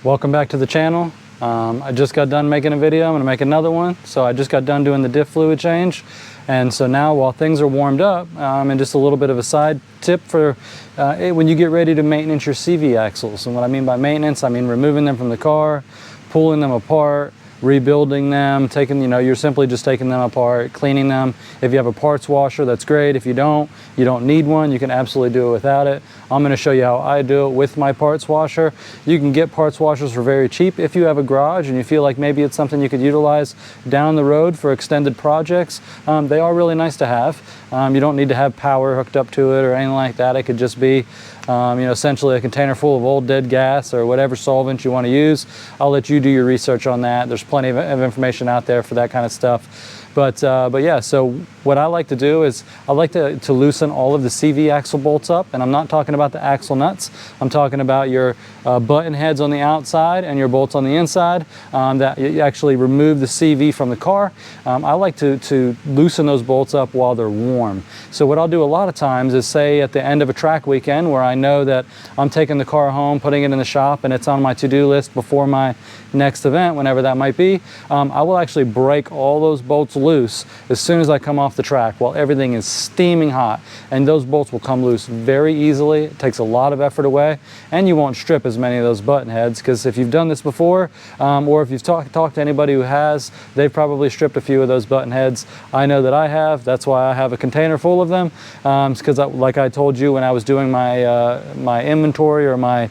Welcome back to the channel. I just got done making a video. I'm going to make another one. So I just got done doing the diff fluid change. And so now while things are warmed up, and just a little bit of a side tip for when you get ready to maintenance your CV axles. And what I mean by maintenance, I mean removing them from the car, pulling them apart, rebuilding them, you're simply just taking them apart, cleaning them. If you have a parts washer, that's great. If you don't need one. You can absolutely do it without it. I'm going to show you how I do it with my parts washer. You can get parts washers for very cheap if you have a garage and you feel like maybe it's something you could utilize down the road for extended projects. They are really nice to have. You don't need to have power hooked up to it or anything like that. It could just be essentially a container full of old dead gas or whatever solvent you want to use. I'll let you do your research on that. There's plenty of information out there for that kind of stuff. But yeah, so what I like to do is I like to loosen all of the CV axle bolts up, and I'm not talking about the axle nuts. I'm talking about your button heads on the outside and your bolts on the inside that you actually remove the CV from the car. I like to loosen those bolts up while they're warm. So what I'll do a lot of times is, say at the end of a track weekend where I know that I'm taking the car home, putting it in the shop, and it's on my to-do list before my next event, whenever that might be, I will actually break all those bolts loose as soon as I come off the track while everything is steaming hot, and those bolts will come loose very easily. It takes a lot of effort away, and you won't strip as many of those button heads, because if you've done this before, or if you've talked to anybody who has, they've probably stripped a few of those button heads. I know that I have. That's why I have a container full of them, because like I told you when I was doing my my inventory or my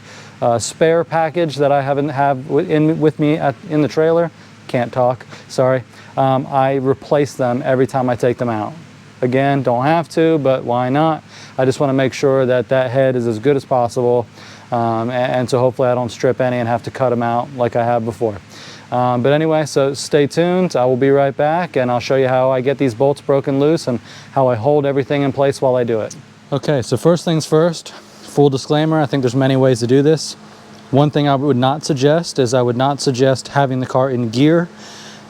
spare package that I have with me in the trailer, can't talk, sorry. I replace them every time I take them out. Again, don't have to, but why not? I just want to make sure that that head is as good as possible, and so hopefully I don't strip any and have to cut them out like I have before. But anyway, so stay tuned. I will be right back, and I'll show you how I get these bolts broken loose and how I hold everything in place while I do it. Okay, so first things first, full disclaimer, I think there's many ways to do this. One thing I would not suggest is I would not suggest having the car in gear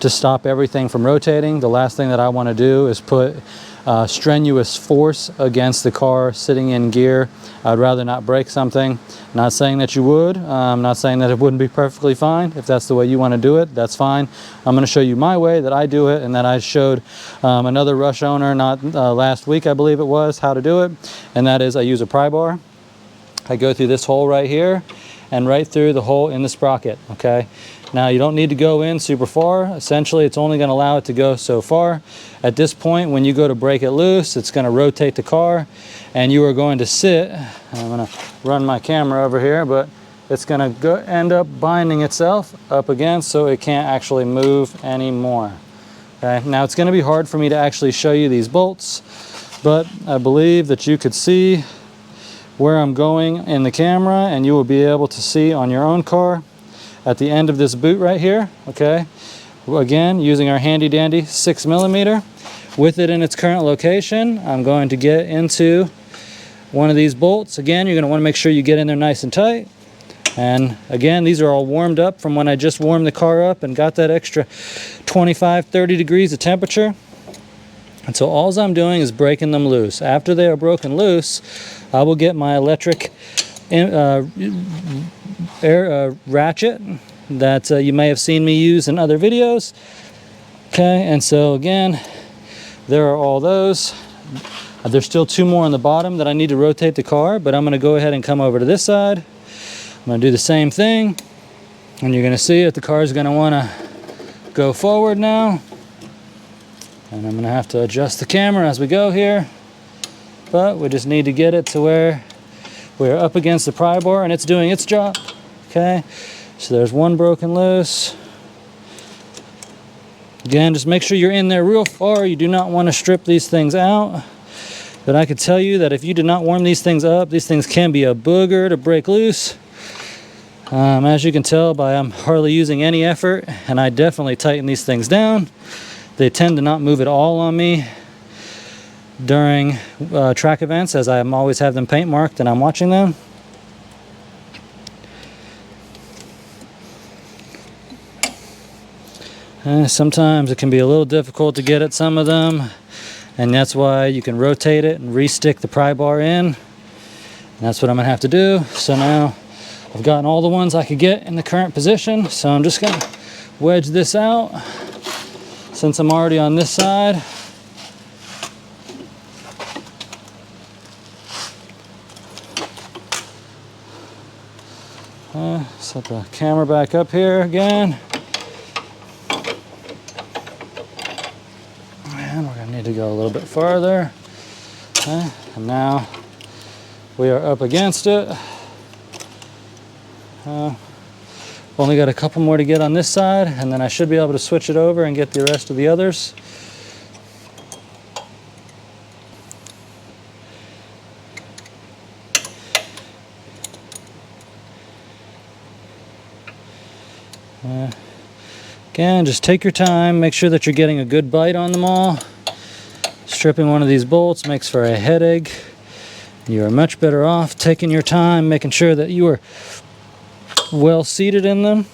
to stop everything from rotating. The last thing that I want to do is put strenuous force against the car sitting in gear. I'd rather not break something. Not saying that you would. I'm not saying that it wouldn't be perfectly fine. If that's the way you want to do it, that's fine. I'm going to show you my way that I do it, and that I showed another Rush owner last week, I believe it was, how to do it. And that is, I use a pry bar. I go through this hole right here and right through the hole in the sprocket, okay? Now you don't need to go in super far. Essentially, it's only going to allow it to go so far. At this point, when you go to break it loose, it's going to rotate the car, and you are going to sit. I'm going to run my camera over here, but it's going to end up binding itself up against, so it can't actually move anymore. Okay. Now it's going to be hard for me to actually show you these bolts, but I believe that you could see where I'm going in the camera, and you will be able to see on your own car at the end of this boot right here. Okay, again, using our handy dandy 6mm with it in its current location, I'm going to get into one of these bolts. Again, you're going to want to make sure you get in there nice and tight. And again, these are all warmed up from when I just warmed the car up and got that extra 25-30 degrees of temperature. And so all I'm doing is breaking them loose. After they are broken loose, I will get my electric air ratchet that you may have seen me use in other videos. Okay, and so again, there are all those. There's still two more on the bottom that I need to rotate the car, but I'm going to go ahead and come over to this side. I'm going to do the same thing, and you're going to see it. The car is going to want to go forward now, and I'm going to have to adjust the camera as we go here, but we just need to get it to where we're up against the pry bar and it's doing its job. Okay, so there's one broken loose. Again, just make sure you're in there real far. You do not want to strip these things out. But I could tell you that if you do not warm these things up, these things can be a booger to break loose. As you can tell by I'm hardly using any effort, and I definitely tighten these things down. They tend to not move at all on me during track events, as I always have them paint marked and I'm watching them. Sometimes it can be a little difficult to get at some of them, and that's why you can rotate it and re-stick the pry bar in. And that's what I'm going to have to do. So now I've gotten all the ones I could get in the current position, so I'm just gonna wedge this out since I'm already on this side. Set the camera back up here again. And we're gonna need to go a little bit farther. Okay, and now we are up against it. Only got a couple more to get on this side, and then I should be able to switch it over and get the rest of the others. Again, just take your time, make sure that you're getting a good bite on them all. Stripping one of these bolts makes for a headache. You are much better off taking your time, making sure that you are well seated in them.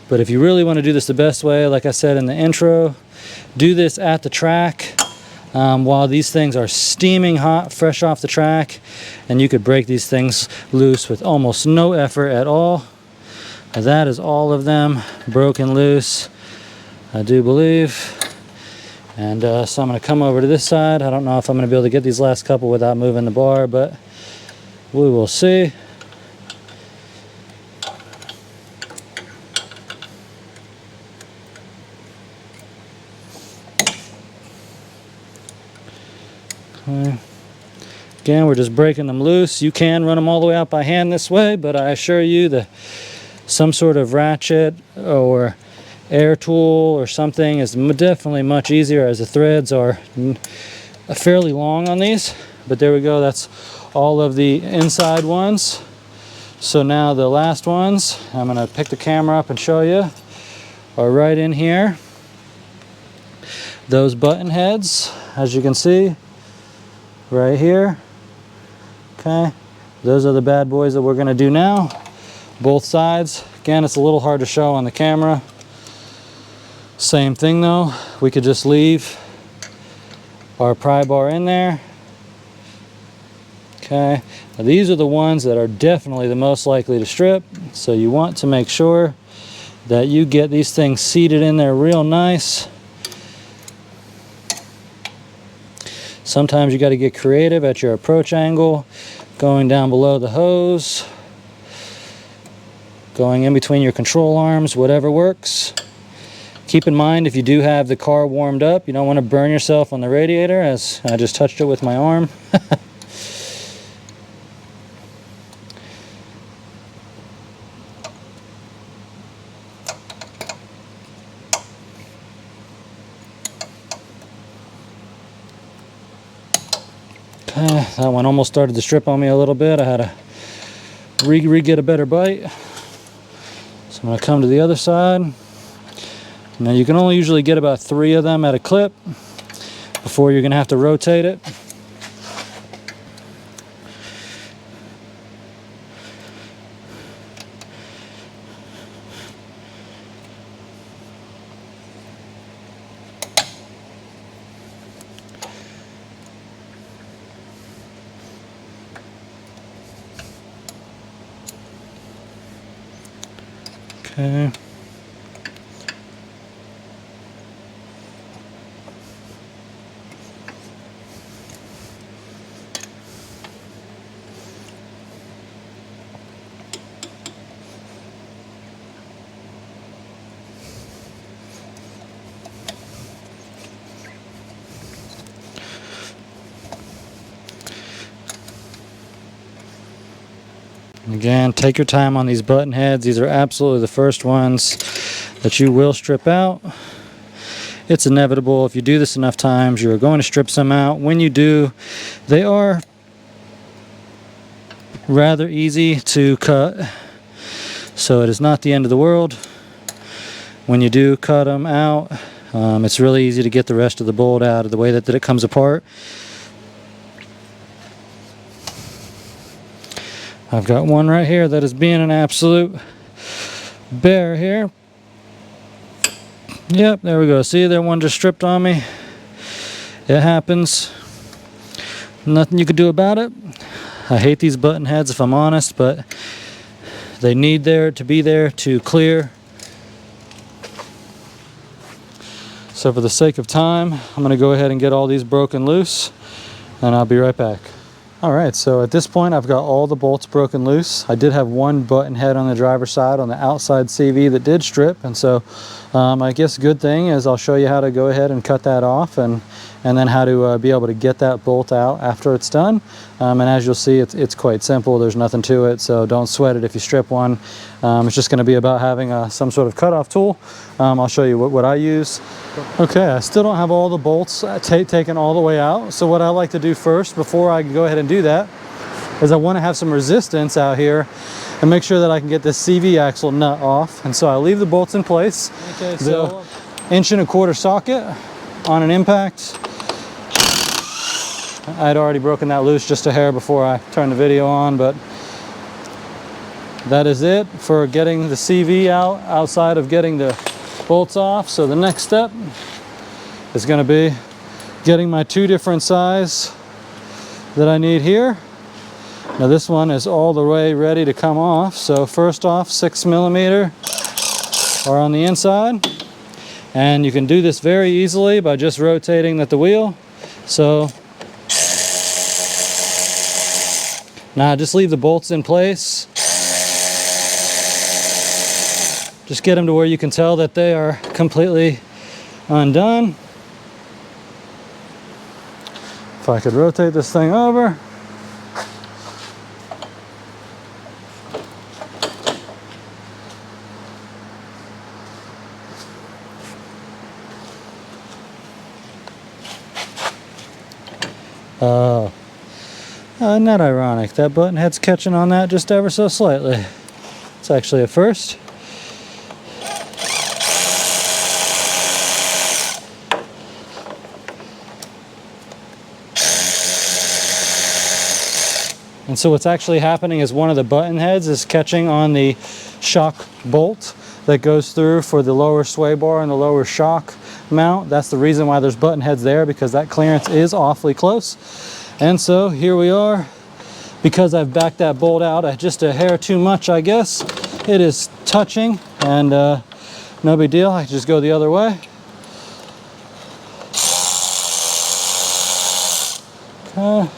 But if you really want to do this the best way, like I said in the intro, do this at the track while these things are steaming hot, fresh off the track, and you could break these things loose with almost no effort at all. That is all of them broken loose, I do believe. And so I'm going to come over to this side. I don't know if I'm going to be able to get these last couple without moving the bar, but we will see. Okay. Again, we're just breaking them loose. You can run them all the way out by hand this way, but I assure you that some sort of ratchet or air tool or something is definitely much easier, as the threads are fairly long on these. But there we go, that's all of the inside ones. So now the last ones, I'm going to pick the camera up and show you, are right in here. Those button heads, as you can see, right here. Okay, those are the bad boys that we're going to do now. Both sides. Again, it's a little hard to show on the camera. Same thing though, we could just leave our pry bar in there. Okay, now these are the ones that are definitely the most likely to strip, so you want to make sure that you get these things seated in there real nice. Sometimes you got to get creative at your approach angle, going down below the hose, going in between your control arms, whatever works. Keep in mind, if you do have the car warmed up, you don't want to burn yourself on the radiator, as I just touched it with my arm. That one almost started to strip on me a little bit. I had to re-get a better bite. So I'm going to come to the other side. Now you can only usually get about 3 of them at a clip before you're going to have to rotate it. Okay. Again, take your time on these button heads. These are absolutely the first ones that you will strip out. It's inevitable. If you do this enough times, you're going to strip some out. When you do, they are rather easy to cut, so it is not the end of the world. When you do cut them out, it's really easy to get the rest of the bolt out of the way that it comes apart. I've got one right here that is being an absolute bear here. Yep, there we go. See, that one just stripped on me. It happens. Nothing you could do about it. I hate these button heads if I'm honest, but they need to be there to clear. So for the sake of time, I'm going to go ahead and get all these broken loose, and I'll be right back. All right, so at this point I've got all the bolts broken loose. I did have one button head on the driver's side on the outside CV that did strip, and so I guess good thing is I'll show you how to go ahead and cut that off, and then how to be able to get that bolt out after it's done. And as you'll see, it's quite simple. There's nothing to it, so don't sweat it if you strip one. It's just going to be about having some sort of cutoff tool. I'll show you what I use. Okay, I still don't have all the bolts taken all the way out, so what I like to do first before I go ahead and do that is I want to have some resistance out here and make sure that I can get this CV axle nut off. And so I leave the bolts in place. Okay, so 1 1/4 socket on an impact. I'd already broken that loose just a hair before I turned the video on, but that is it for getting the CV out outside of getting the bolts off. So the next step is going to be getting my 2 different size that I need here. Now this one is all the way ready to come off. So first off, 6mm are on the inside, and you can do this very easily by just rotating at the wheel. So now just leave the bolts in place. Just get them to where you can tell that they are completely undone. If I could rotate this thing over. Oh, isn't that ironic? That button head's catching on that just ever so slightly. It's actually a first. And so what's actually happening is one of the button heads is catching on the shock bolt that goes through for the lower sway bar and the lower shock mount. That's the reason why there's button heads there, because that clearance is awfully close. And so here we are. Because I've backed that bolt out just a hair too much, I guess. It is touching, and no big deal. I can just go the other way. Okay.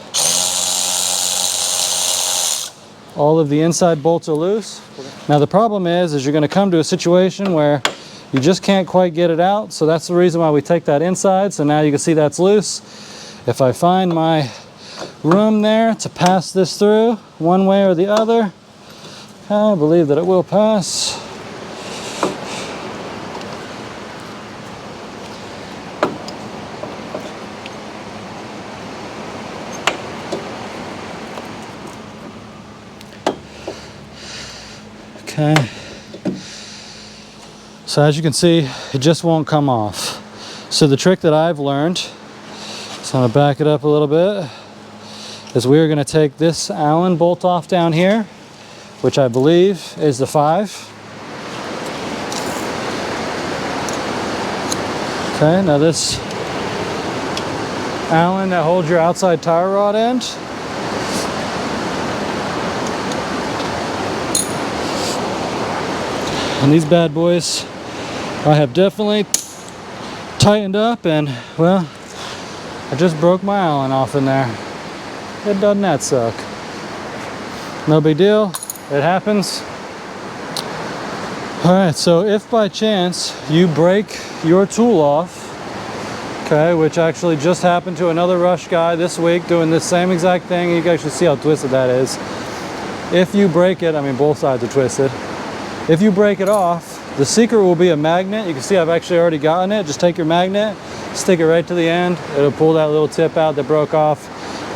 All of the inside bolts are loose. Now the problem is you're going to come to a situation where you just can't quite get it out. So that's the reason why we take that inside. So now you can see that's loose. If I find my room there to pass this through one way or the other, I believe that it will pass. Okay, so as you can see, it just won't come off. So the trick that I've learned, so I'm going to back it up a little bit, is we're going to take this Allen bolt off down here, which I believe is the 5. Okay, now this Allen that holds your outside tire rod end, and these bad boys I have definitely tightened up, and well, I just broke my Allen off in there. It doesn't that suck? No big deal, it happens. All right, so if by chance you break your tool off, okay, which actually just happened to another rush guy this week doing this same exact thing, you can actually see how twisted that is. If you break it, I mean both sides are twisted. If you break it off, the secret will be a magnet. You can see I've actually already gotten it. Just take your magnet, stick it right to the end. It'll pull that little tip out that broke off.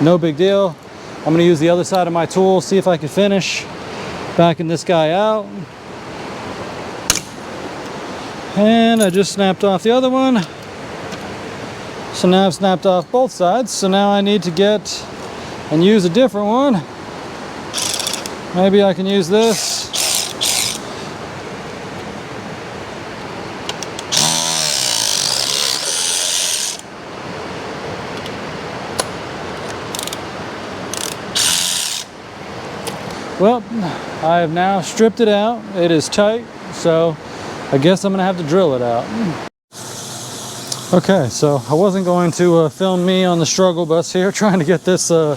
No big deal. I'm going to use the other side of my tool, see if I can finish backing this guy out. And I just snapped off the other one. So now I've snapped off both sides. So now I need to get and use a different one. Maybe I can use this. Well, I have now stripped it out. It is tight, so I guess I'm gonna have to drill it out. Okay, so I wasn't going to film me on the struggle bus here trying to get this, I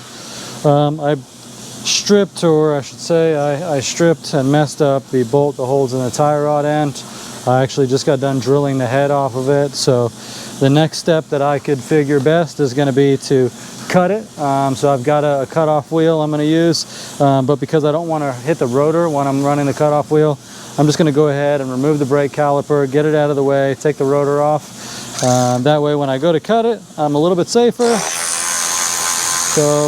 stripped, or I should say I stripped and messed up the bolt that holds in the tie rod end. I actually just got done drilling the head off of it, so the next step that I could figure best is going to be to cut it. So I've got a cutoff wheel I'm going to use, but because I don't want to hit the rotor when I'm running the cutoff wheel, I'm just going to go ahead and remove the brake caliper, get it out of the way, take the rotor off. That way when I go to cut it, I'm a little bit safer. So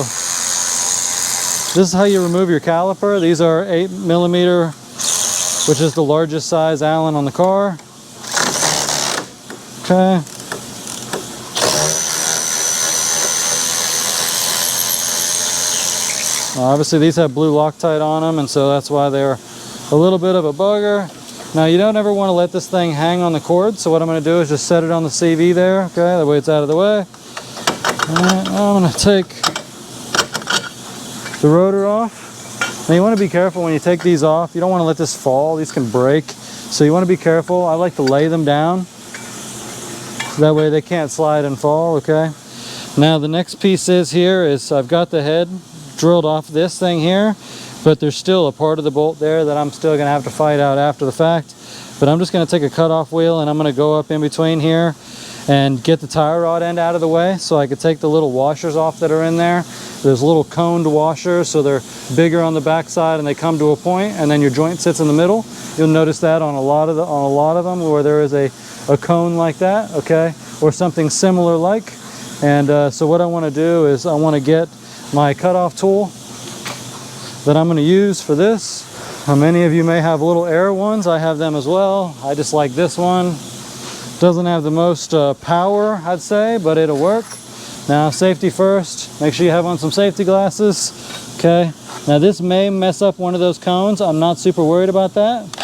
this is how you remove your caliper. These are 8mm, which is the largest size Allen on the car. Okay. Obviously these have blue Loctite on them, and so that's why they're a little bit of a bugger. Now you don't ever want to let this thing hang on the cord, so what I'm going to do is just set it on the CV there, okay, that way it's out of the way. Alright, now I'm going to take the rotor off. Now you want to be careful when you take these off. You don't want to let this fall, these can break. So you want to be careful. I like to lay them down, so that way they can't slide and fall, okay? Now the next piece is I've got the head drilled off this thing here, but there's still a part of the bolt there that I'm still going to have to fight out after the fact. But I'm just going to take a cutoff wheel and I'm going to go up in between here and get the tie rod end out of the way so I could take the little washers off that are in there. There's little coned washers, so they're bigger on the back side and they come to a point, and then your joint sits in the middle. You'll notice that on a lot of them where there is a cone like that, okay, or something similar like. And so what I want to do is I want to get my cutoff tool that I'm going to use for this. Many of you may have little air ones. I have them as well. I just like this one. Doesn't have the most power, I'd say, but it'll work. Now, safety first. Make sure you have on some safety glasses. Okay. Now, this may mess up one of those cones. I'm not super worried about that.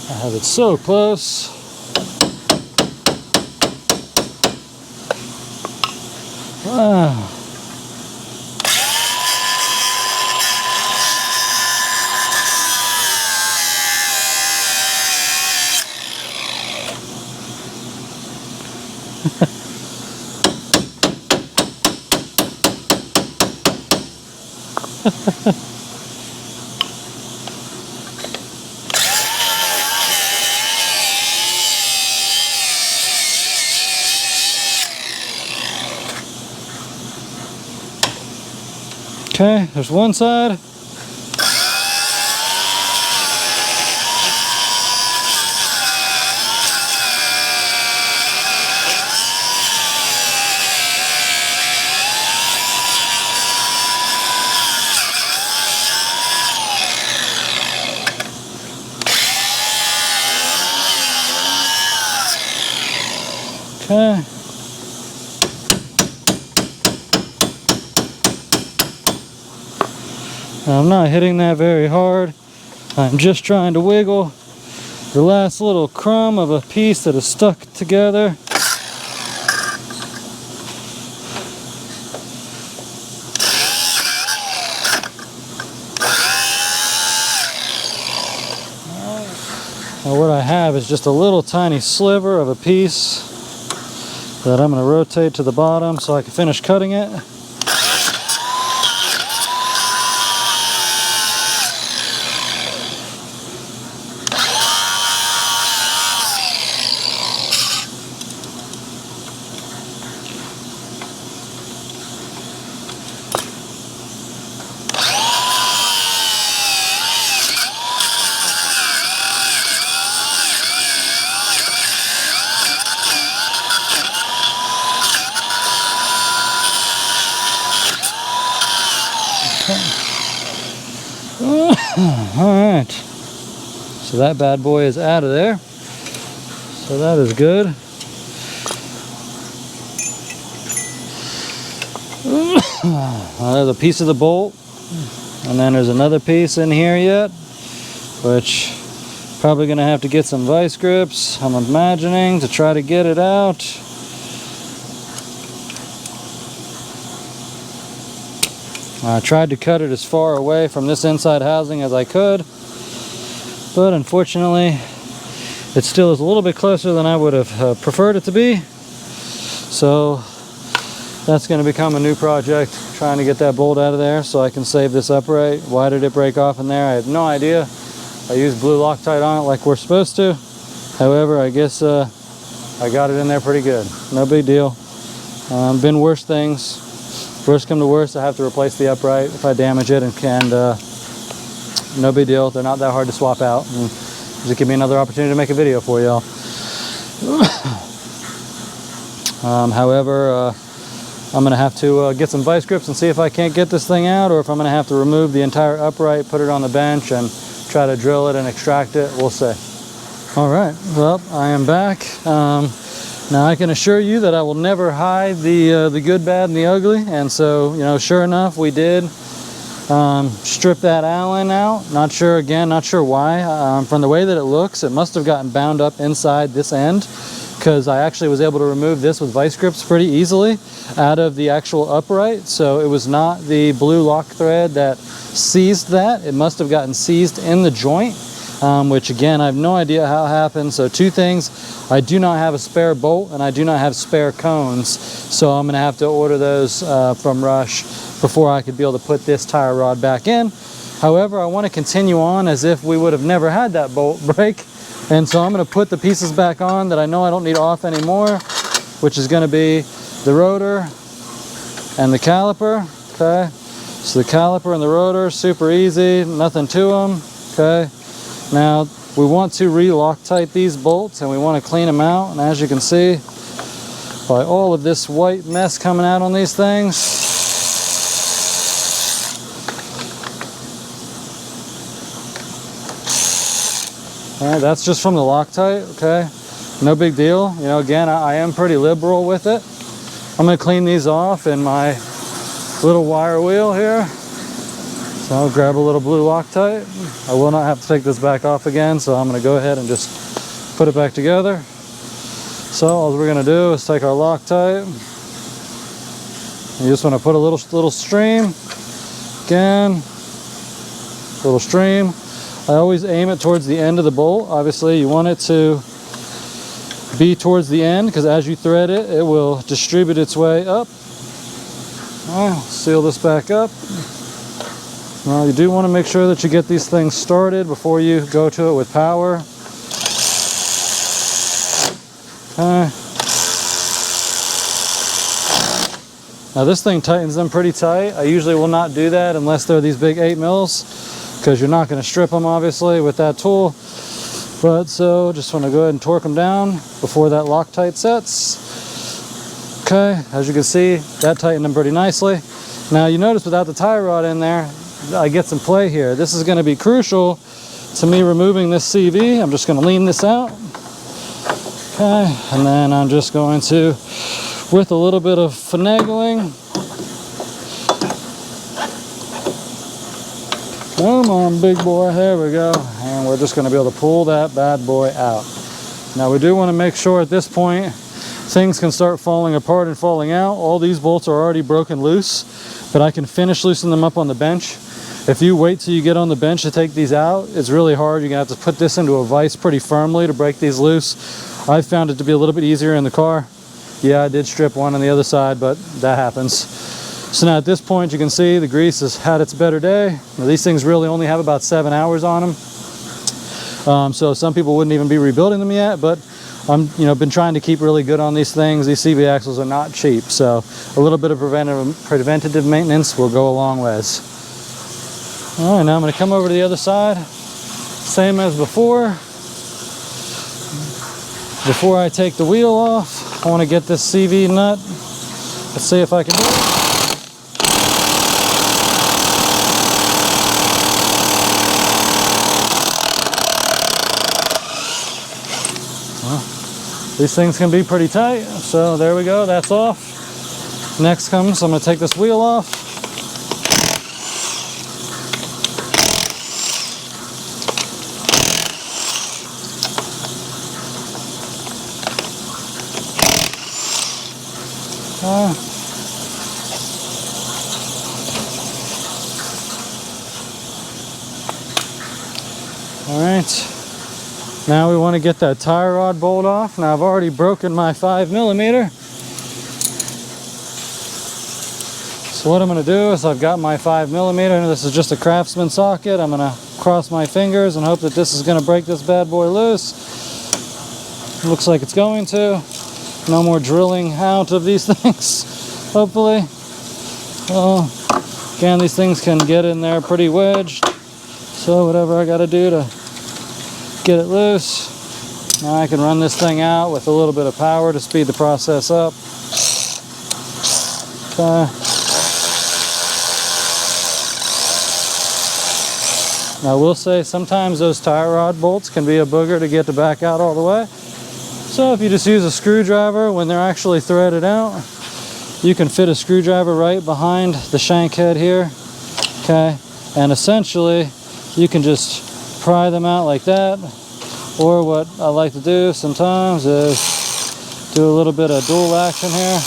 I have it so close. Wow. Okay, there's one side. Okay. Now, I'm not hitting that very hard. I'm just trying to wiggle the last little crumb of a piece that is stuck together. Now, what I have is just a little tiny sliver of a piece that I'm going to rotate to the bottom so I can finish cutting it. All right. So that bad boy is out of there. So that is good. There's a piece of the bolt, and then there's another piece in here yet, which probably gonna have to get some vice grips, I'm imagining, to try to get it out. I tried to cut it as far away from this inside housing as I could, but unfortunately it still is a little bit closer than I would have preferred it to be. So that's going to become a new project, trying to get that bolt out of there so I can save this upright. Why did it break off in there? I have no idea. I used blue Loctite on it like we're supposed to. However, I guess I got it in there pretty good. No big deal. Been worse things. Worst come to worst, I have to replace the upright if I damage it, and no big deal. They're not that hard to swap out. And just give me another opportunity to make a video for y'all. However, I'm going to have to get some vice grips and see if I can't get this thing out, or if I'm going to have to remove the entire upright, put it on the bench, and try to drill it and extract it. We'll see. All right, well, I am back. Now I can assure you that I will never hide the good, bad, and the ugly. And so, you know, sure enough, we did strip that Allen out. Not sure why. From the way that it looks, it must have gotten bound up inside this end, because I actually was able to remove this with vice grips pretty easily out of the actual upright. So it was not the blue lock thread that seized that. It must have gotten seized in the joint, which again, I have no idea how it happened. So two things: I do not have a spare bolt, and I do not have spare cones. So I'm gonna have to order those from Rush before I could be able to put this tire rod back in. However, I want to continue on as if we would have never had that bolt break. And so I'm going to put the pieces back on that I know I don't need off anymore, which is going to be the rotor and the caliper. Okay, so the caliper and the rotor, super easy, nothing to them. Okay, now we want to re-Loctite these bolts, and we want to clean them out. And as you can see by all of this white mess coming out on these things, all right, that's just from the Loctite. Okay, no big deal. You know, again, I am pretty liberal with it. I'm going to clean these off in my little wire wheel here. So I'll grab a little blue Loctite. I will not have to take this back off again, so I'm going to go ahead and just put it back together. So all we're going to do is take our Loctite. You just want to put a little stream. Again, little stream. I always aim it towards the end of the bolt. Obviously, you want it to be towards the end, because as you thread it, it will distribute its way up. All right, seal this back up. Now, you do want to make sure that you get these things started before you go to it with power. Okay. Now, this thing tightens them pretty tight. I usually will not do that unless they're these big 8 mils, because you're not going to strip them, obviously, with that tool. But so just want to go ahead and torque them down before that Loctite sets. Okay, as you can see, that tightened them pretty nicely. Now you notice without the tie rod in there, I get some play here. This is going to be crucial to me removing this CV. I'm just going to lean this out. Okay, and then I'm just going to, with a little bit of finagling, come on, big boy, there we go. And we're just going to be able to pull that bad boy out. Now we do want to make sure at this point things can start falling apart and falling out. All these bolts are already broken loose, but I can finish loosening them up on the bench. If you wait till you get on the bench to take these out, it's really hard. You're going to have to put this into a vise pretty firmly to break these loose. I found it to be a little bit easier in the car. Yeah, I did strip one on the other side, but that happens. So now at this point, you can see the grease has had its better day. Now, these things really only have about 7 hours on them. So some people wouldn't even be rebuilding them yet, but I'm been trying to keep really good on these things. These CV axles are not cheap, so a little bit of preventative maintenance will go a long ways. All right, now I'm going to come over to the other side, same as before. Before I take the wheel off, I want to get this CV nut. Let's see if I can do it. These things can be pretty tight. So there we go, that's off. Next comes, I'm gonna take this wheel off. All right, now we want to get that tie rod bolt off. Now I've already broken my 5mm. So what I'm going to do is I've got my 5mm. This is just a Craftsman socket. I'm going to cross my fingers and hope that this is going to break this bad boy loose. Looks like it's going to. No more drilling out of these things, hopefully. Well, again, these things can get in there pretty wedged. So whatever I got to do to get it loose. Now I can run this thing out with a little bit of power to speed the process up. Okay. Now I will say sometimes those tie rod bolts can be a booger to get the back out all the way. So if you just use a screwdriver when they're actually threaded out, you can fit a screwdriver right behind the shank head here. Okay, and essentially you can just pry them out like that, or what I like to do sometimes is do a little bit of dual action here.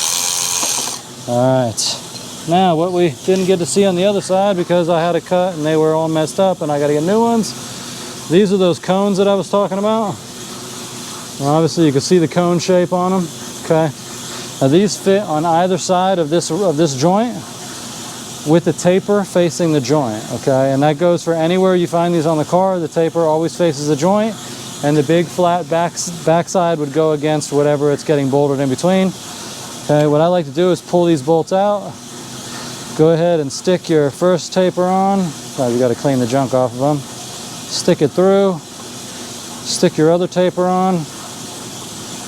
All right, now what we didn't get to see on the other side because I had a cut and they were all messed up and I got to get new ones. These are those cones that I was talking about. Now obviously you can see the cone shape on them. Okay, now these fit on either side of this joint, with the taper facing the joint, okay? And that goes for anywhere you find these on the car. The taper always faces the joint, and the big flat backside would go against whatever it's getting bolted in between. Okay, what I like to do is pull these bolts out. Go ahead and stick your first taper on. Oh, you got to clean the junk off of them. Stick it through. Stick your other taper on.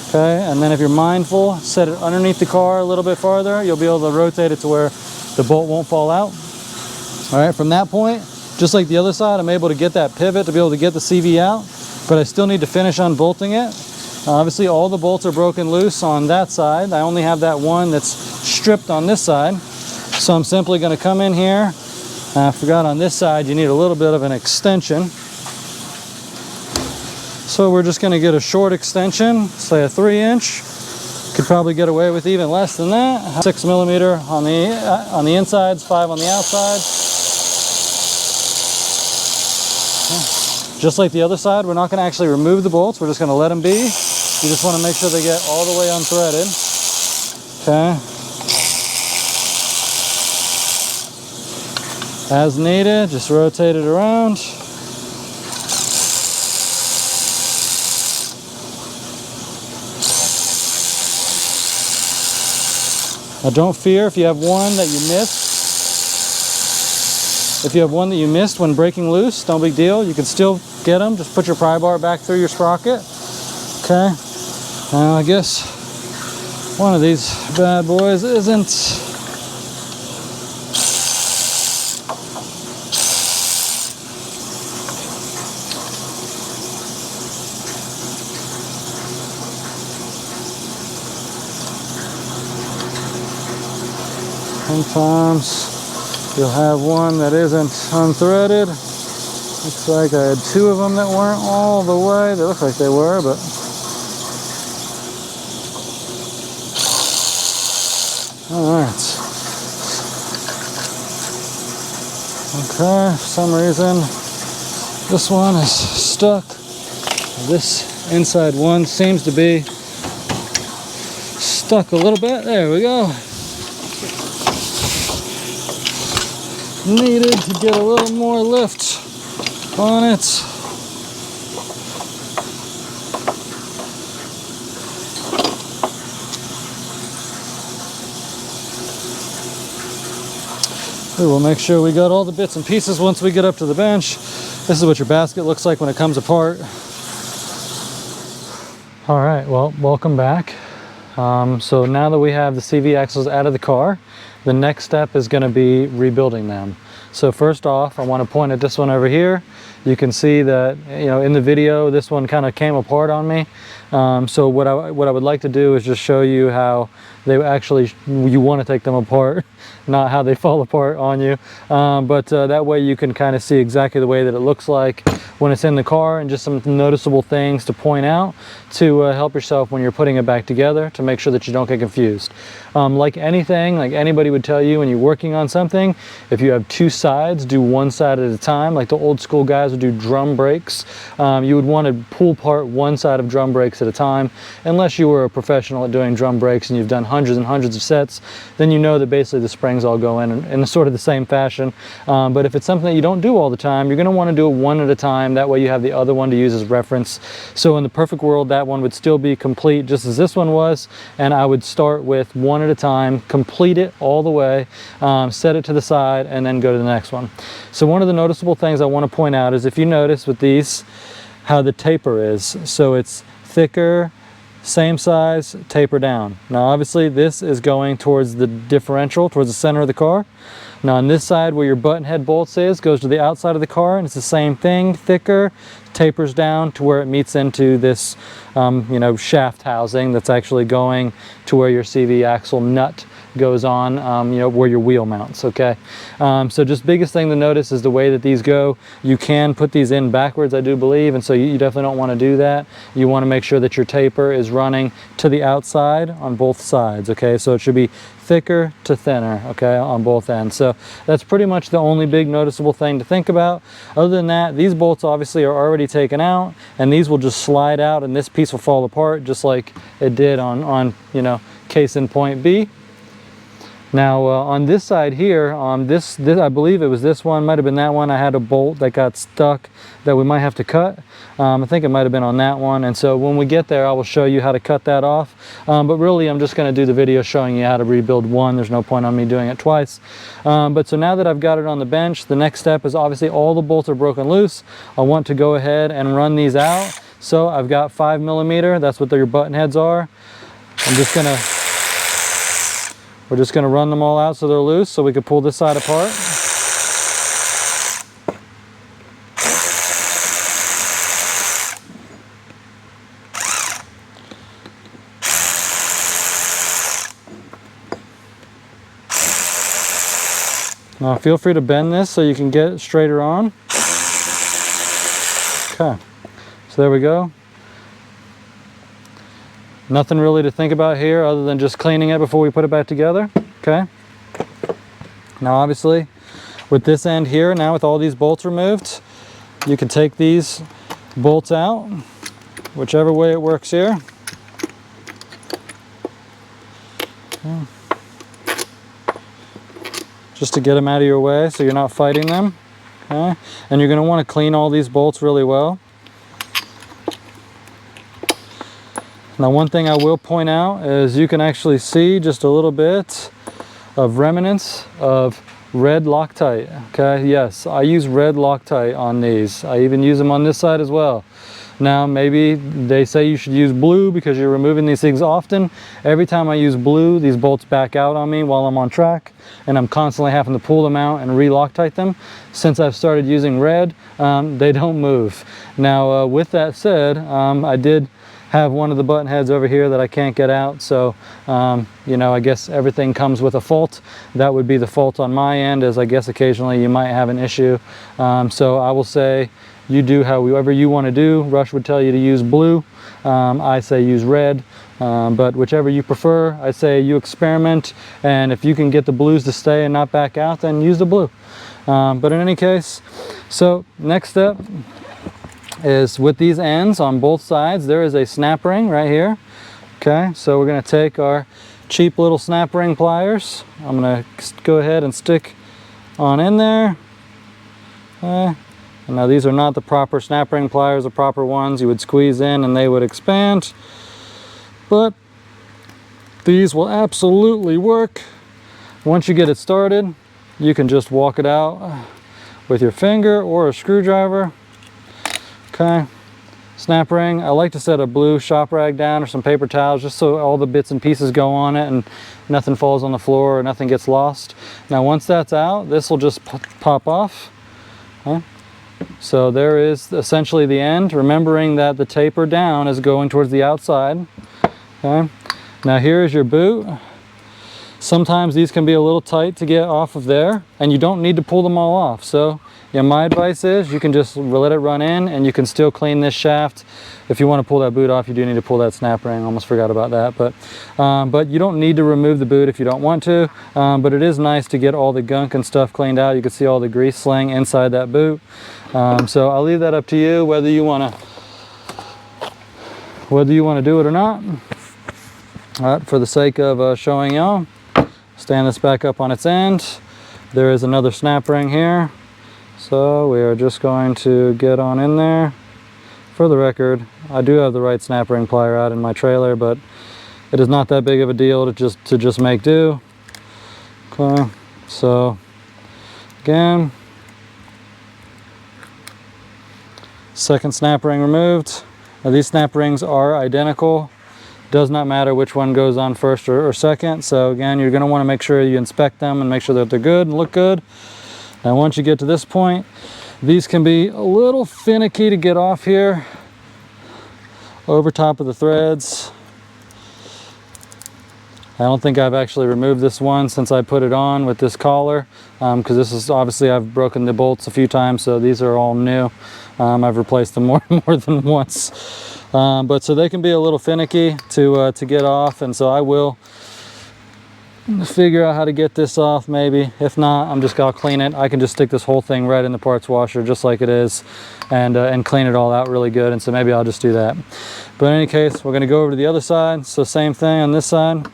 Okay, and then if you're mindful, set it underneath the car a little bit farther. You'll be able to rotate it to where the bolt won't fall out. All right, from that point, just like the other side, I'm able to get that pivot to be able to get the CV out, but I still need to finish unbolting it. Obviously, all the bolts are broken loose on that side. I only have that one that's stripped on this side. So I'm simply going to come in here. I forgot on this side, you need a little bit of an extension. So we're just going to get a short extension, say a 3-inch. Could probably get away with even less than that. 6mm on the insides, 5 on the outside. Just like the other side, we're not going to actually remove the bolts. We're just going to let them be. You just want to make sure they get all the way unthreaded. Okay. As needed, just rotate it around. Now don't fear if you have one that you missed. If you have one that you missed when breaking loose, no big deal. You can still get them. Just put your pry bar back through your sprocket. Okay. Now I guess one of these bad boys isn't. Sometimes you'll have one that isn't unthreaded. Looks like I had 2 of them that weren't all the way. They look like they were, but all right. Okay, for some reason this one is stuck. This inside one seems to be stuck a little bit. There we go. Needed to get a little more lift on it. We will make sure we got all the bits and pieces once we get up to the bench. This is what your basket looks like when it comes apart. All right, well, welcome back. So now that we have the CV axles out of the car, the next step is going to be rebuilding them. So first off, I want to point at this one over here. You can see that, you know, in the video, this one kind of came apart on me. So what I would like to do is just show you how they actually, you want to take them apart, not how they fall apart on you. But that way you can kind of see exactly the way that it looks like when it's in the car, and just some noticeable things to point out to help yourself when you're putting it back together, to make sure that you don't get confused. Like anything, like anybody would tell you when you're working on something, if you have two sides, do one side at a time. Like the old school guys would do drum brakes. You would want to pull apart one side of drum brakes at a time, unless you were a professional at doing drum brakes and you've done hundreds and hundreds of sets. Then you know that basically the springs all go in sort of the same fashion. But if it's something that you don't do all the time, you're going to want to do it one at a time. That way you have the other one to use as reference. So in the perfect world, that one would still be complete just as this one was, and I would start with one at a time, complete it all the way, set it to the side, and then go to the next one. So one of the noticeable things I want to point out is, if you notice with these, how the taper is. So it's thicker, same size, taper down. Now obviously this is going towards the differential, towards the center of the car. Now on this side where your button head bolts is, goes to the outside of the car, and it's the same thing, thicker, tapers down to where it meets into this you know, shaft housing that's actually going to where your CV axle nut goes on, you know, where your wheel mounts. Okay, so just biggest thing to notice is the way that these go. You can put these in backwards, I do believe, and so you definitely don't want to do that. You want to make sure that your taper is running to the outside on both sides. Okay, so it should be thicker to thinner, okay, on both ends. So that's pretty much the only big noticeable thing to think about. Other than that, these bolts obviously are already taken out, and these will just slide out, and this piece will fall apart just like it did on you know, case in point B. Now on this side here, this I believe it was this one, might have been that one, I had a bolt that got stuck that we might have to cut. I think it might have been on that one, and so when we get there I will show you how to cut that off. But really I'm just going to do the video showing you how to rebuild one. There's no point on me doing it twice. But so now that I've got it on the bench, the next step is obviously all the bolts are broken loose. I want to go ahead and run these out. So I've got 5mm, that's what your button heads are. We're just gonna run them all out so they're loose, so we can pull this side apart. Now feel free to bend this so you can get it straighter on. Okay, so there we go. Nothing really to think about here other than just cleaning it before we put it back together. Okay. Now obviously with this end here, now with all these bolts removed, you can take these bolts out, whichever way it works here. Okay. Just to get them out of your way so you're not fighting them. Okay. And you're going to want to clean all these bolts really well. Now one thing I will point out is you can actually see just a little bit of remnants of red Loctite. Okay, yes, I use red Loctite on these. I even use them on this side as well. Now maybe they say you should use blue because you're removing these things often. Every time I use blue, these bolts back out on me while I'm on track, and I'm constantly having to pull them out and re-Loctite them. Since I've started using red, they don't move. Now with that said, I did have one of the button heads over here that I can't get out, so you know, I guess everything comes with a fault. That would be the fault on my end, as I guess occasionally you might have an issue. So I will say you do however you want to do. Rush would tell you to use blue. I say use red, but whichever you prefer, I say you experiment, and if you can get the blues to stay and not back out, then use the blue. But in any case, so next step is with these ends on both sides, there is a snap ring right here. Okay, so we're going to take our cheap little snap ring pliers. I'm going to go ahead and stick on in there. Okay. And now these are not the proper snap ring pliers, the proper ones. You would squeeze in and they would expand. But these will absolutely work. Once you get it started, you can just walk it out with your finger or a screwdriver. Okay, snap ring. I like to set a blue shop rag down or some paper towels just so all the bits and pieces go on it and nothing falls on the floor or nothing gets lost. Now once that's out, this will just pop off. Okay. So there is essentially the end, remembering that the taper down is going towards the outside. Okay. Now here is your boot. Sometimes these can be a little tight to get off of there, and you don't need to pull them all off. So yeah, my advice is you can just let it run in, and you can still clean this shaft. If you want to pull that boot off, you do need to pull that snap ring. Almost forgot about that, but you don't need to remove the boot if you don't want to. But it is nice to get all the gunk and stuff cleaned out. You can see all the grease sling inside that boot. So I'll leave that up to you whether you want to do it or not. All right, for the sake of showing y'all, stand this back up on its end. There is another snap ring here. So we are just going to get on in there. For the record, I do have the right snap ring plier out in my trailer, but it is not that big of a deal to just make do. Okay, so again, second snap ring removed. Now these snap rings are identical. Does not matter which one goes on first or second. So again, you're going to want to make sure you inspect them and make sure that they're good and look good. Now once you get to this point, these can be a little finicky to get off here over top of the threads. I don't think I've actually removed this one since I put it on with this collar, because this is obviously, I've broken the bolts a few times, so these are all new. I've replaced them more than once. But so they can be a little finicky to get off, and so I will figure out how to get this off maybe. If not, I'm just gonna clean it. I can just stick this whole thing right in the parts washer just like it is, and clean it all out really good, and so maybe I'll just do that. But in any case, we're gonna go over to the other side. So same thing on this side.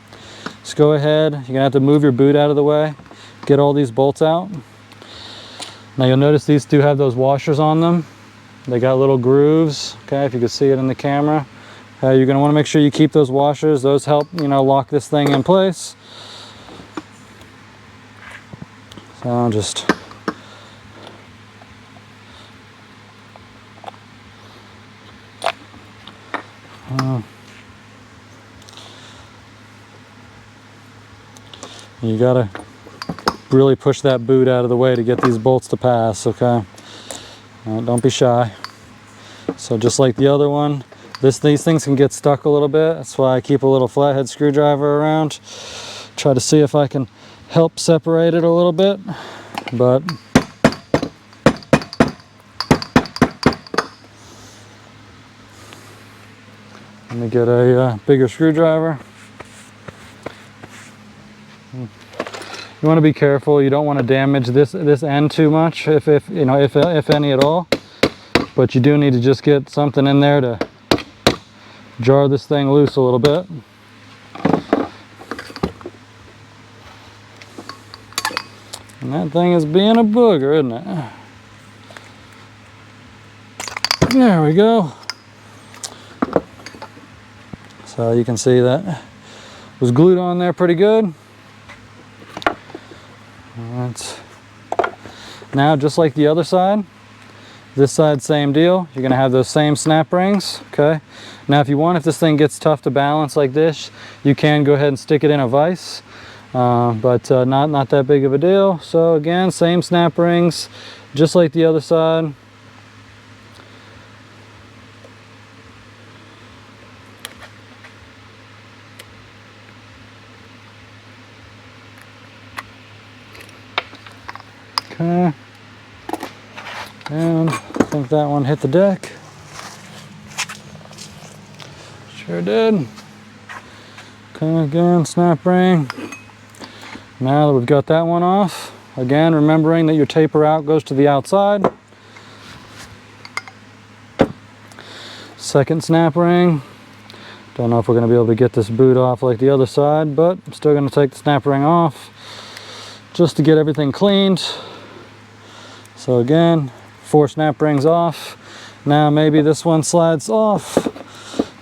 Just go ahead, you're gonna have to move your boot out of the way, get all these bolts out. Now you'll notice these do have those washers on them. They got little grooves, okay, if you can see it in the camera. You're gonna wanna make sure you keep those washers. Those help, lock this thing in place. So I'll just you gotta really push that boot out of the way to get these bolts to pass, okay? Don't be shy. So just like the other one, these things can get stuck a little bit. That's why I keep a little flathead screwdriver around. Try to see if I can help separate it a little bit, but let me get a bigger screwdriver. You want to be careful. You don't want to damage this end too much, if any at all. But you do need to just get something in there to jar this thing loose a little bit. And that thing is being a booger, isn't it? There we go. So you can see that was glued on there pretty good. Alright. Now, just like the other side, this side, same deal. You're gonna have those same snap rings, okay? Now, if this thing gets tough to balance like this, you can go ahead and stick it in a vise. But not that big of a deal. So again, same snap rings, just like the other side. Okay, and I think that one hit the deck. Sure did. Okay, again, snap ring. Now that we've got that one off, again, remembering that your taper out goes to the outside. Second snap ring. Don't know if we're going to be able to get this boot off like the other side, but I'm still going to take the snap ring off just to get everything cleaned. So again, 4 snap rings off. Now maybe this one slides off,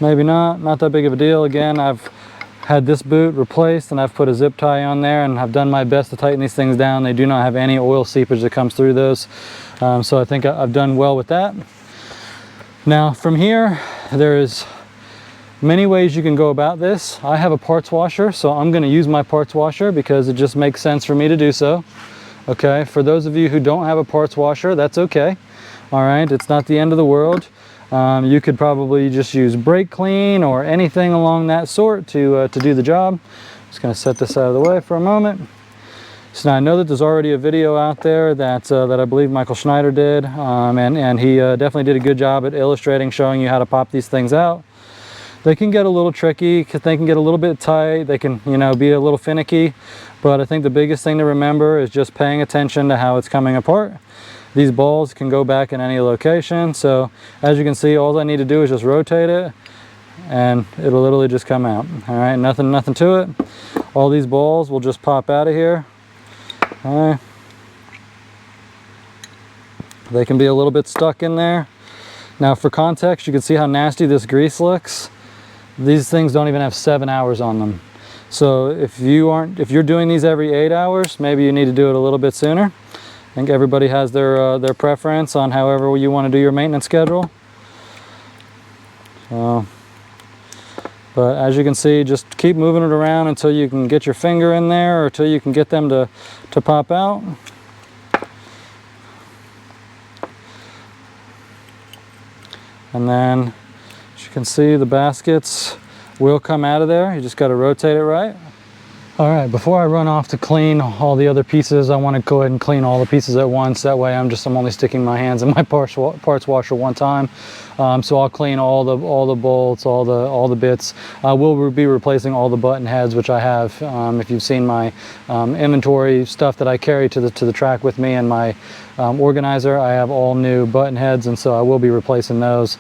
maybe not that big of a deal. Again, I've had this boot replaced and I've put a zip tie on there, and I've done my best to tighten these things down. They do not have any oil seepage that comes through those. So I think I've done well with that. Now from here, there's many ways you can go about this. I have a parts washer, so I'm going to use my parts washer because it just makes sense for me to do so. Okay, for those of you who don't have a parts washer, that's okay. All right, it's not the end of the world. You could probably just use brake clean or anything along that sort to do the job. Just gonna set this out of the way for a moment. So now I know that there's already a video out there that I believe Michael Schneider did, and he definitely did a good job at illustrating, showing you how to pop these things out. They can get a little tricky, they can get a little bit tight, they can, you know, be a little finicky, but I think the biggest thing to remember is just paying attention to how it's coming apart. These balls can go back in any location, so as you can see, all I need to do is just rotate it and it'll literally just come out. All right, nothing to it. All these balls will just pop out of here. All right. They can be a little bit stuck in there. Now for context, you can see how nasty this grease looks. These things don't even have 7 hours on them. So if you're doing these every 8 hours, maybe you need to do it a little bit sooner. I think everybody has their preference on however you want to do your maintenance schedule. So, but as you can see, just keep moving it around until you can get your finger in there or until you can get them to pop out. And then, as you can see, the baskets will come out of there. You just got to rotate it right. All right, before I run off to clean all the other pieces, I want to go ahead and clean all the pieces at once. That way I'm only sticking my hands in my parts washer one time. So I'll clean all the bolts, all the bits. I will be replacing all the button heads, which I have. If you've seen my inventory stuff that I carry to the track with me and my organizer, I have all new button heads, and so I will be replacing those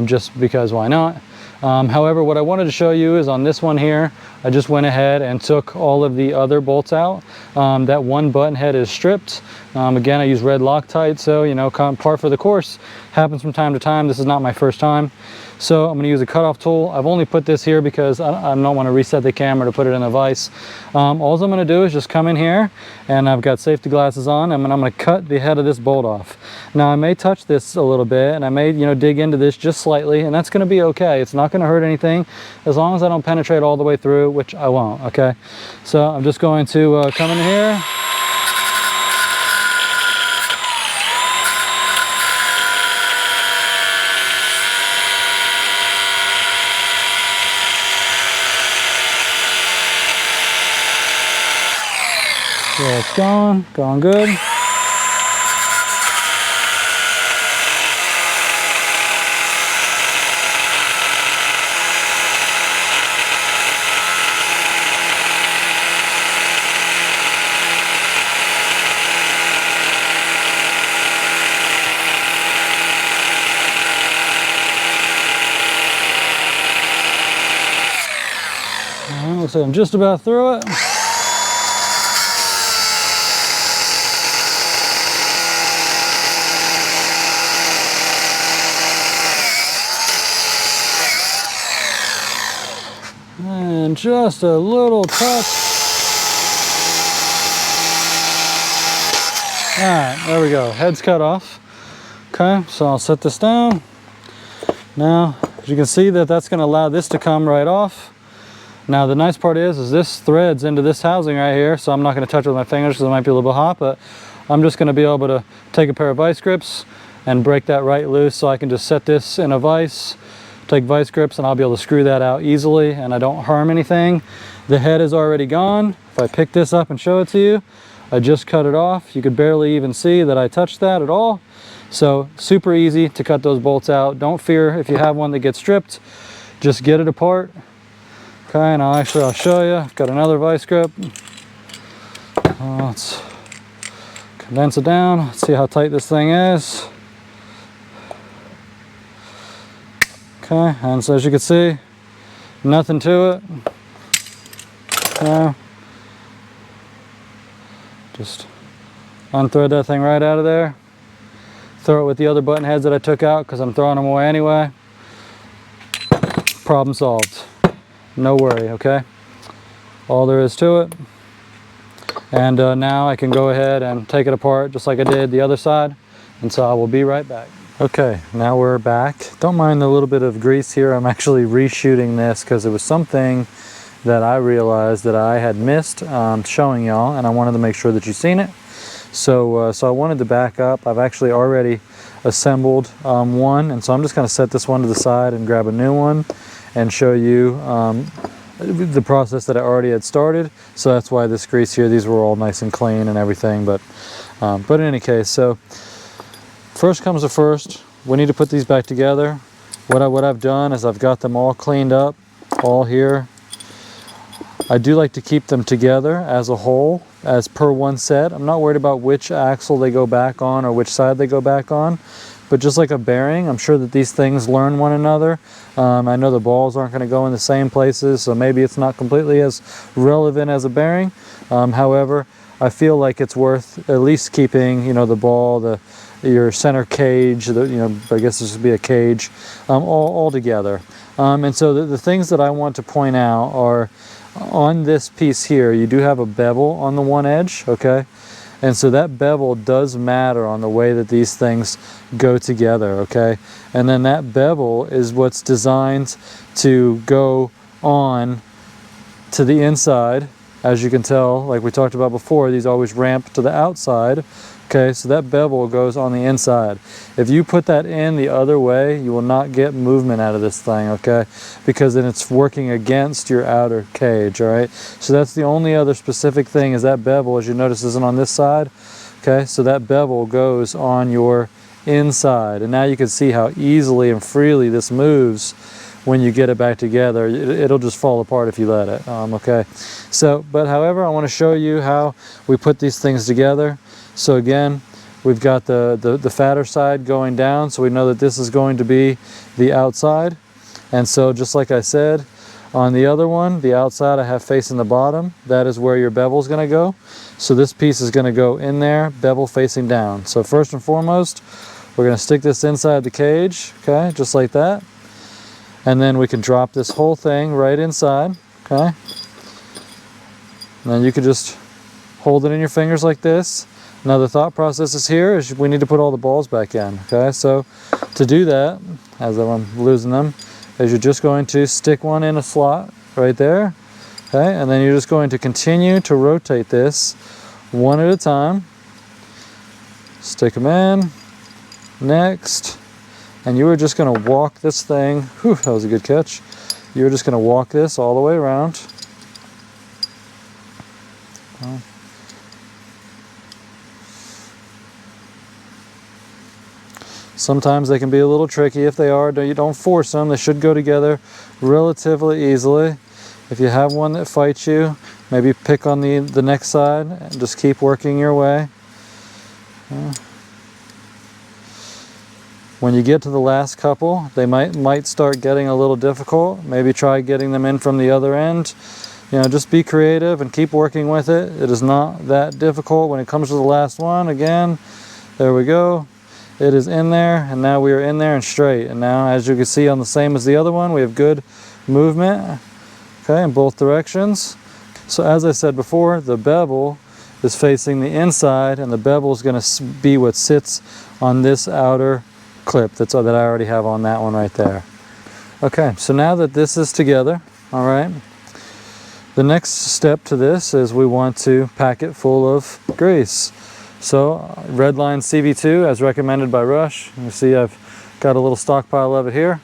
just because why not? However, what I wanted to show you is on this one here, I just went ahead and took all of the other bolts out. That one button head is stripped. Again, I use red Loctite, so you know, par for the course. Happens from time to time. This is not my first time. So I'm going to use a cutoff tool. I've only put this here because I don't want to reset the camera to put it in a vise. All I'm going to do is just come in here, and I've got safety glasses on, and I'm going to cut the head of this bolt off. Now I may touch this a little bit, and I may, you know, dig into this just slightly, and that's going to be okay. It's not going to hurt anything as long as I don't penetrate all the way through, which I won't. Okay, so I'm just going to come in here. So it's going good. Looks like I'm just about through it. And just a little touch. All right, there we go. Head's cut off. Okay, so I'll set this down. Now, as you can see, that's going to allow this to come right off. Now, the nice part is this threads into this housing right here, so I'm not going to touch it with my fingers because it might be a little bit hot, but I'm just going to be able to take a pair of vice grips and break that right loose, so I can just set this in a vise, take vice grips, and I'll be able to screw that out easily and I don't harm anything. The head is already gone. If I pick this up and show it to you, I just cut it off. You could barely even see that I touched that at all. So super easy to cut those bolts out. Don't fear if you have one that gets stripped, just get it apart. Okay, and I'll show you. I've got another vice grip. Let's condense it down. Let's see how tight this thing is. Okay, and so as you can see, nothing to it. Okay. Just unthread that thing right out of there. Throw it with the other button heads that I took out because I'm throwing them away anyway. Problem solved. No worry, okay? All there is to it. And now I can go ahead and take it apart just like I did the other side. And so I will be right back. Okay, now we're back. Don't mind the little bit of grease here. I'm actually reshooting this because it was something that I realized that I had missed showing y'all, and I wanted to make sure that you've seen it. So I wanted to back up. I've actually already assembled one, and so I'm just going to set this one to the side and grab a new one and show you the process that I already had started. So that's why this grease here, these were all nice and clean and everything, but in any case, so first comes to first, we need to put these back together. What I've done is I've got them all cleaned up, all here. I do like to keep them together as a whole, as per one set. I'm not worried about which axle they go back on or which side they go back on, but just like a bearing, I'm sure that these things learn one another. I know the balls aren't going to go in the same places, so maybe it's not completely as relevant as a bearing. However, I feel like it's worth at least keeping, you know, the ball, your center cage, you know, I guess this would be a cage, all together. And so the things that I want to point out are, on this piece here, you do have a bevel on the one edge, okay? And so that bevel does matter on the way that these things go together, okay? And then that bevel is what's designed to go on to the inside. As you can tell, like we talked about before, these always ramp to the outside. Okay, so that bevel goes on the inside. If you put that in the other way, you will not get movement out of this thing, okay? Because then it's working against your outer cage, all right? So that's the only other specific thing, is that bevel, as you notice, isn't on this side. Okay, so that bevel goes on your inside. And now you can see how easily and freely this moves when you get it back together. It'll just fall apart if you let it, okay? So, but however, I want to show you how we put these things together. So again, we've got the fatter side going down, so we know that this is going to be the outside. And so just like I said, on the other one, the outside I have facing the bottom, that is where your bevel is going to go. So this piece is going to go in there, bevel facing down. So first and foremost, we're going to stick this inside the cage, okay, just like that. And then we can drop this whole thing right inside, okay? And then you can just hold it in your fingers like this. Now the thought process is here is we need to put all the balls back in, okay? So to do that, as I'm losing them, is you're just going to stick one in a slot right there, okay? And then you're just going to continue to rotate this one at a time. Stick them in, next, and you are just gonna walk this thing, whew, that was a good catch. You're just gonna walk this all the way around. Sometimes they can be a little tricky. If they are, you don't force them. They should go together relatively easily. If you have one that fights you, maybe pick on the next side and just keep working your way. When you get to the last couple, they might start getting a little difficult. Maybe try getting them in from the other end. You know, just be creative and keep working with it. It is not that difficult. When it comes to the last one, again, there we go. It is in there, and now we are in there and straight. And now, as you can see on the same as the other one, we have good movement, okay, in both directions. So as I said before, the bevel is facing the inside, and the bevel is going to be what sits on this outer clip that I already have on that one right there. Okay, so now that this is together, all right, the next step to this is we want to pack it full of grease. So Redline CV2 as recommended by Rush. You see I've got a little stockpile of it here.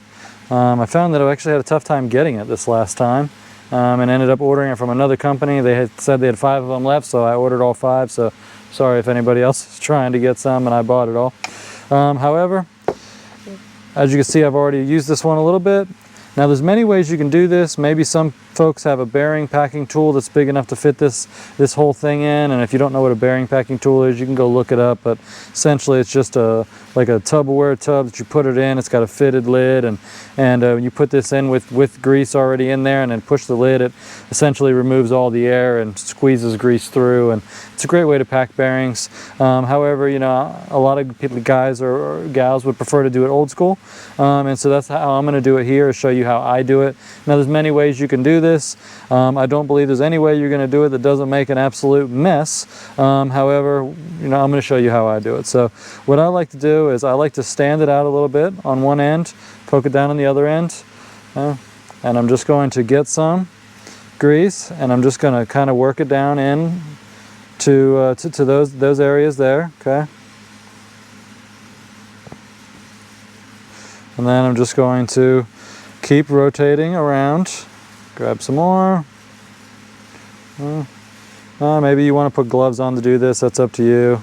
I found that I actually had a tough time getting it this last time, and ended up ordering it from another company. They had said they had 5 of them left, so I ordered all 5. So sorry if anybody else is trying to get some and I bought it all. However, as you can see, I've already used this one a little bit. Now there's many ways you can do this. Maybe some folks have a bearing packing tool that's big enough to fit this whole thing in, and if you don't know what a bearing packing tool is, you can go look it up. But essentially it's just like a Tupperware tub that you put it in. It's got a fitted lid, and you put this in with grease already in there, and then push the lid. It essentially removes all the air and squeezes grease through, and it's a great way to pack bearings. However, you know, a lot of people, guys or gals, would prefer to do it old school, and so that's how I'm going to do it here, is show you how I do it. Now there's many ways you can do this. I don't believe there's any way you're going to do it that doesn't make an absolute mess. However, you know, I'm going to show you how I do it. So what I like to do is I like to stand it out a little bit on one end, poke it down on the other end, and I'm just going to get some grease, and I'm just going to kind of work it down in to those areas there, okay? And then I'm just going to keep rotating around. Grab some more. Maybe you want to put gloves on to do this, that's up to you.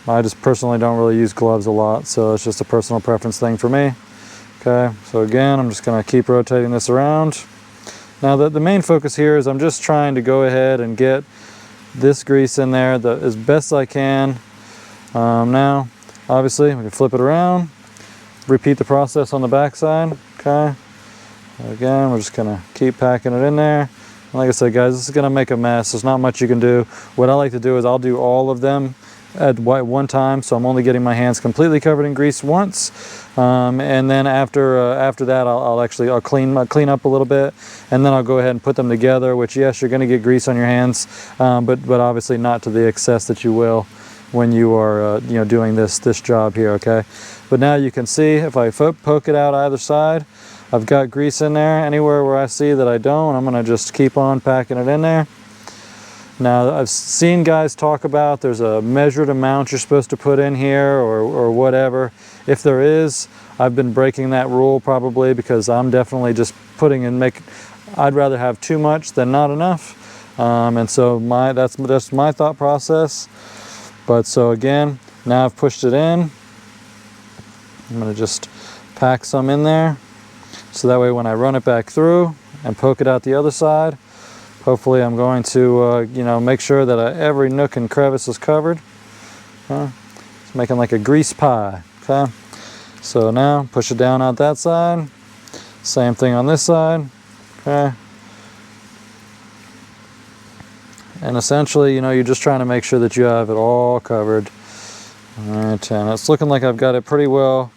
I just personally don't really use gloves a lot, so it's just a personal preference thing for me. Okay, so again, I'm just going to keep rotating this around. Now the main focus here is I'm just trying to go ahead and get this grease in there as best I can. Now, obviously, we can flip it around, repeat the process on the back side, okay? Again, we're just gonna keep packing it in there. Like I said, guys, this is gonna make a mess. There's not much you can do. What I like to do is I'll do all of them at one time, so I'm only getting my hands completely covered in grease once, and then after that I'll clean up a little bit, and then I'll go ahead and put them together, which yes, you're going to get grease on your hands, but obviously not to the excess that you will when you are doing this job here, okay? But now you can see if I poke it out either side, I've got grease in there. Anywhere where I see that I don't, I'm going to just keep on packing it in there. Now, I've seen guys talk about there's a measured amount you're supposed to put in here or whatever. If there is, I've been breaking that rule probably, because I'm definitely just putting in, I'd rather have too much than not enough. And so that's my thought process. But so again, now I've pushed it in. I'm going to just pack some in there. So that way when I run it back through and poke it out the other side, hopefully I'm going to, make sure that every nook and crevice is covered. It's making like a grease pie, okay? So now push it down out that side. Same thing on this side, okay? And essentially, you're just trying to make sure that you have it all covered. All right, and it's looking like I've got it pretty well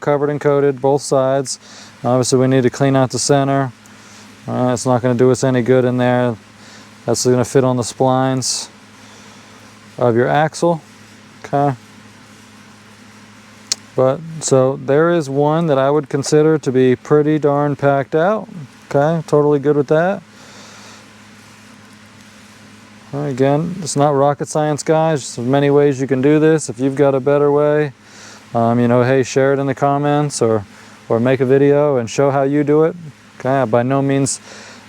covered and coated, both sides. Obviously, we need to clean out the center. It's not going to do us any good in there. That's going to fit on the splines of your axle, okay? But so there is one that I would consider to be pretty darn packed out, okay? Totally good with that. Again, it's not rocket science, guys. There's many ways you can do this. If you've got a better way, hey, share it in the comments or make a video and show how you do it. Okay, I by no means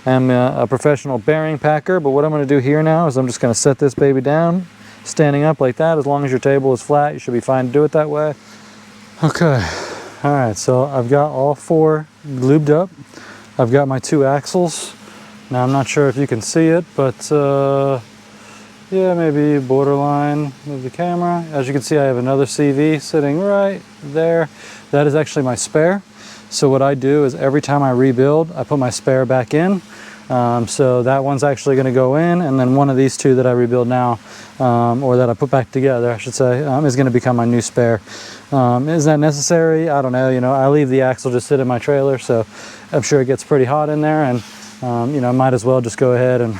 am a professional bearing packer, but what I'm going to do here now is I'm just going to set this baby down, standing up like that. As long as your table is flat, you should be fine to do it that way. Okay, all right, so I've got all four lubed up. I've got my two axles. Now I'm not sure if you can see it, but yeah, maybe borderline with the camera. As you can see, I have another CV sitting right there. That is actually my spare. So what I do is every time I rebuild, I put my spare back in. So that one's actually going to go in, and then one of these two that I rebuild now, or that I put back together, I should say, is going to become my new spare. Is that necessary? I don't know. I leave the axle just sit in my trailer, so I'm sure it gets pretty hot in there, and might as well just go ahead and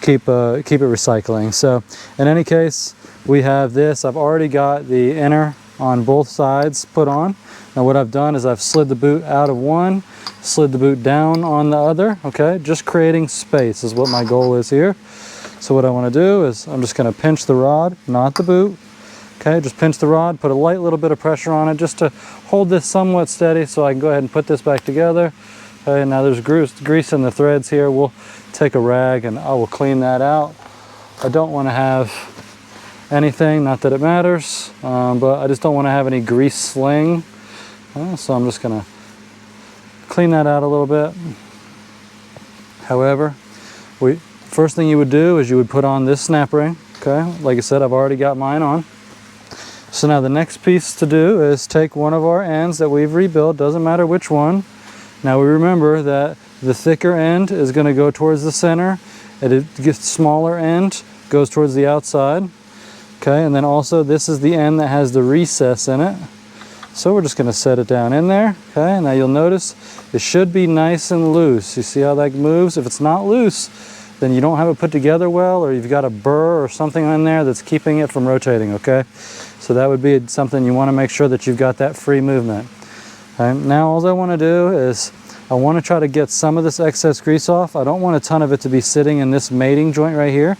keep it recycling. So in any case, we have this. I've already got the inner on both sides put on. Now what I've done is I've slid the boot out of one, slid the boot down on the other, okay? Just creating space is what my goal is here. So what I want to do is I'm just going to pinch the rod, not the boot. Okay, just pinch the rod, put a light little bit of pressure on it just to hold this somewhat steady so I can go ahead and put this back together. Okay, now there's grease in the threads here. We'll take a rag and I will clean that out. I don't want to have anything, not that it matters, but I just don't want to have any grease sling. So I'm just gonna clean that out a little bit. However, first thing you would do is you would put on this snap ring. Okay, like I said, I've already got mine on. So now the next piece to do is take one of our ends that we've rebuilt, doesn't matter which one. Now we remember that the thicker end is going to go towards the center, and it gets smaller end goes towards the outside. Okay, and then also this is the end that has the recess in it. So we're just going to set it down in there. Okay, now you'll notice it should be nice and loose. You see how that moves? If it's not loose, then you don't have it put together well, or you've got a burr or something in there that's keeping it from rotating, okay? So that would be something you want to make sure that you've got that free movement. Okay, now all I want to do is I want to try to get some of this excess grease off. I don't want a ton of it to be sitting in this mating joint right here.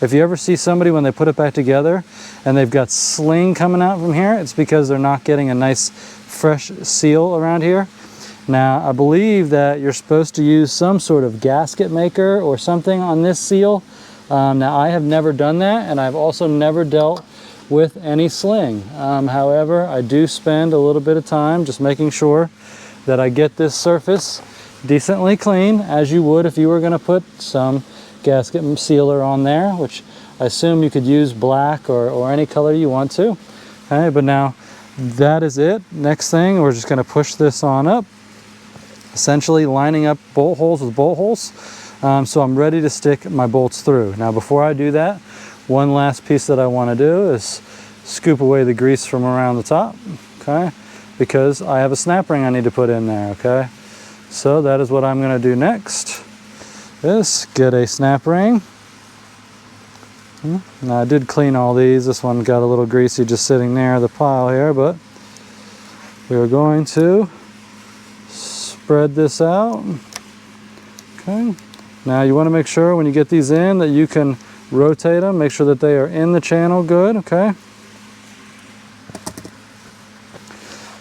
If you ever see somebody when they put it back together and they've got sling coming out from here, it's because they're not getting a nice fresh seal around here. Now, I believe that you're supposed to use some sort of gasket maker or something on this seal. Now, I have never done that, and I've also never dealt with any sling. However, I do spend a little bit of time just making sure that I get this surface decently clean, as you would if you were going to put some gasket sealer on there, which I assume you could use black or any color you want to. Okay, but now that is it. Next thing, we're just going to push this on up, essentially lining up bolt holes with bolt holes. So I'm ready to stick my bolts through. Now, before I do that, one last piece that I want to do is scoop away the grease from around the top, okay? Because I have a snap ring I need to put in there, okay? So that is what I'm going to do next, is get a snap ring. Now, I did clean all these. This one got a little greasy just sitting near the pile here, but we are going to spread this out, okay? Now, you want to make sure when you get these in that you can rotate them, make sure that they are in the channel good, okay?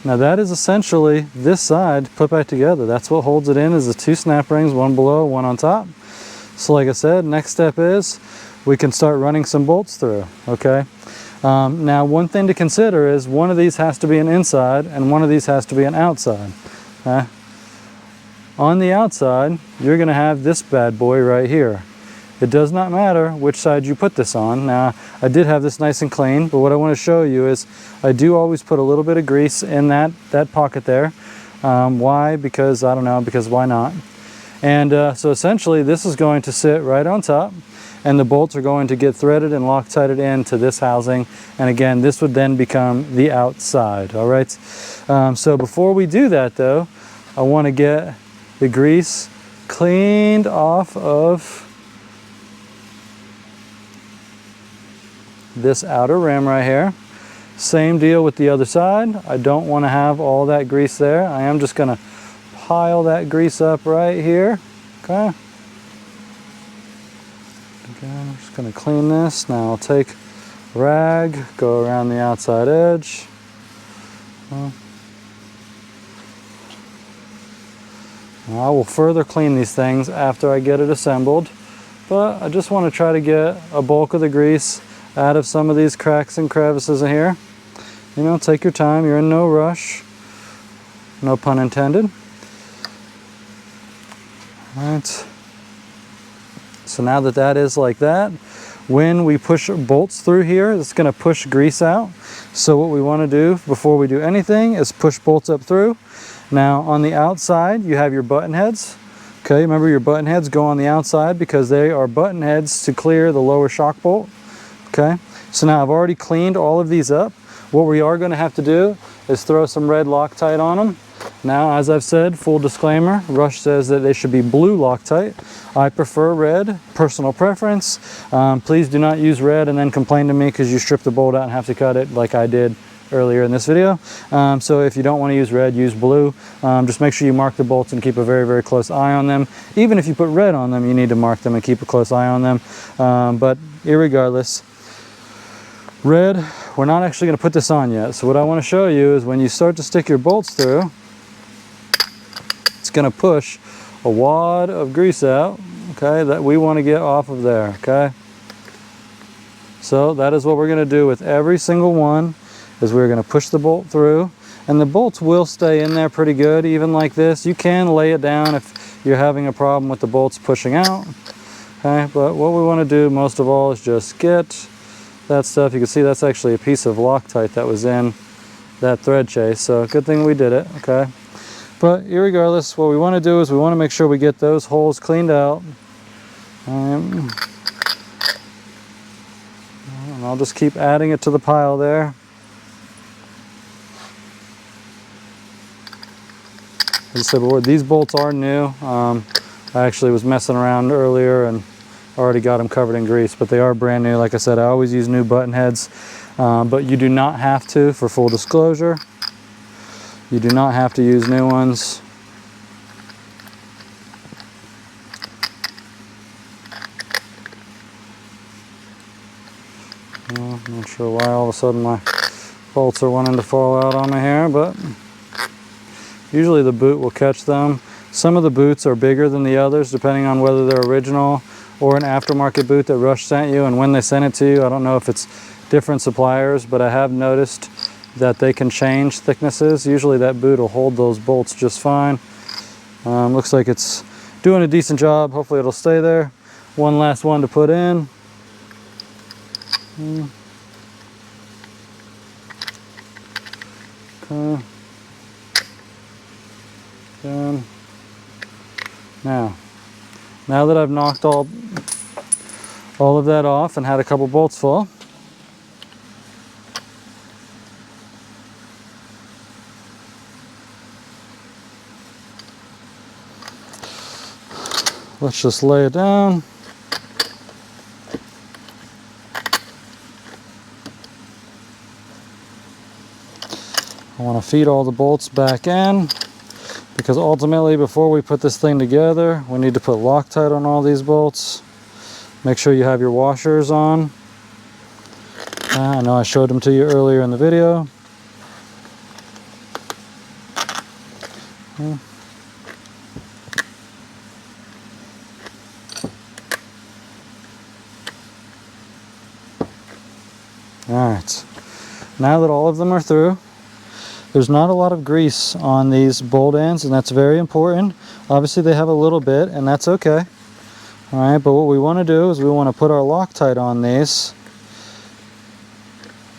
Now that is essentially this side put back together. That's what holds it in, is the two snap rings, one below, one on top. So like I said, next step is we can start running some bolts through, okay? Now one thing to consider is one of these has to be an inside and one of these has to be an outside. Okay? On the outside, you're gonna have this bad boy right here. It does not matter which side you put this on. Now, I did have this nice and clean, but what I want to show you is I do always put a little bit of grease in that pocket there. Why? Because, I don't know, because why not? And so essentially, this is going to sit right on top, and the bolts are going to get threaded and Loctited into this housing. And again, this would then become the outside, all right? So before we do that, though, I want to get the grease cleaned off of this outer rim right here. Same deal with the other side. I don't want to have all that grease there. I am just going to pile that grease up right here. Okay. Again, I'm just going to clean this. Now I'll take a rag, go around the outside edge. I will further clean these things after I get it assembled, but I just want to try to get a bulk of the grease out of some of these cracks and crevices in here. You know, take your time. You're in no rush. No pun intended. All right. So now that that is like that, when we push bolts through here, it's going to push grease out. So what we want to do before we do anything is push bolts up through. Now on the outside, you have your button heads. Okay, remember your button heads go on the outside because they are button heads to clear the lower shock bolt. Okay, so now I've already cleaned all of these up. What we are going to have to do is throw some red Loctite on them. Now, as I've said, full disclaimer, Rush says that they should be blue Loctite. I prefer red, personal preference. Please do not use red and then complain to me because you strip the bolt out and have to cut it like I did earlier in this video. So if you don't want to use red, use blue. Just make sure you mark the bolts and keep a very, very close eye on them. Even if you put red on them, you need to mark them and keep a close eye on them. But irregardless, red, we're not actually going to put this on yet. So what I want to show you is when you start to stick your bolts through, it's going to push a wad of grease out, okay, that we want to get off of there, okay? So that is what we're going to do with every single one, is we're going to push the bolt through, and the bolts will stay in there pretty good, even like this. You can lay it down if you're having a problem with the bolts pushing out, okay? But what we want to do most of all is just get that stuff. You can see that's actually a piece of Loctite that was in that thread chase, so good thing we did it, okay? But irregardless, what we want to do is we want to make sure we get those holes cleaned out. And I'll just keep adding it to the pile there. As I said before, these bolts are new. I actually was messing around earlier and already got them covered in grease, but they are brand new. Like I said, I always use new button heads, but you do not have to, for full disclosure. You do not have to use new ones. Not sure why all of a sudden my bolts are wanting to fall out on me here, but usually the boot will catch them. Some of the boots are bigger than the others, depending on whether they're original or an aftermarket boot that Rush sent you, and when they sent it to you. I don't know if it's different suppliers, but I have noticed that they can change thicknesses. Usually that boot will hold those bolts just fine. Looks like it's doing a decent job. Hopefully it'll stay there. One last one to put in. Okay. Done. Now that I've knocked all of that off and had a couple bolts full, let's just lay it down. I want to feed all the bolts back in, because ultimately before we put this thing together, we need to put Loctite on all these bolts. Make sure you have your washers on. I know I showed them to you earlier in the video. Alright, now that all of them are through, there's not a lot of grease on these bolt ends, and that's very important. Obviously they have a little bit, and that's okay. Alright, but what we want to do is we want to put our Loctite on these,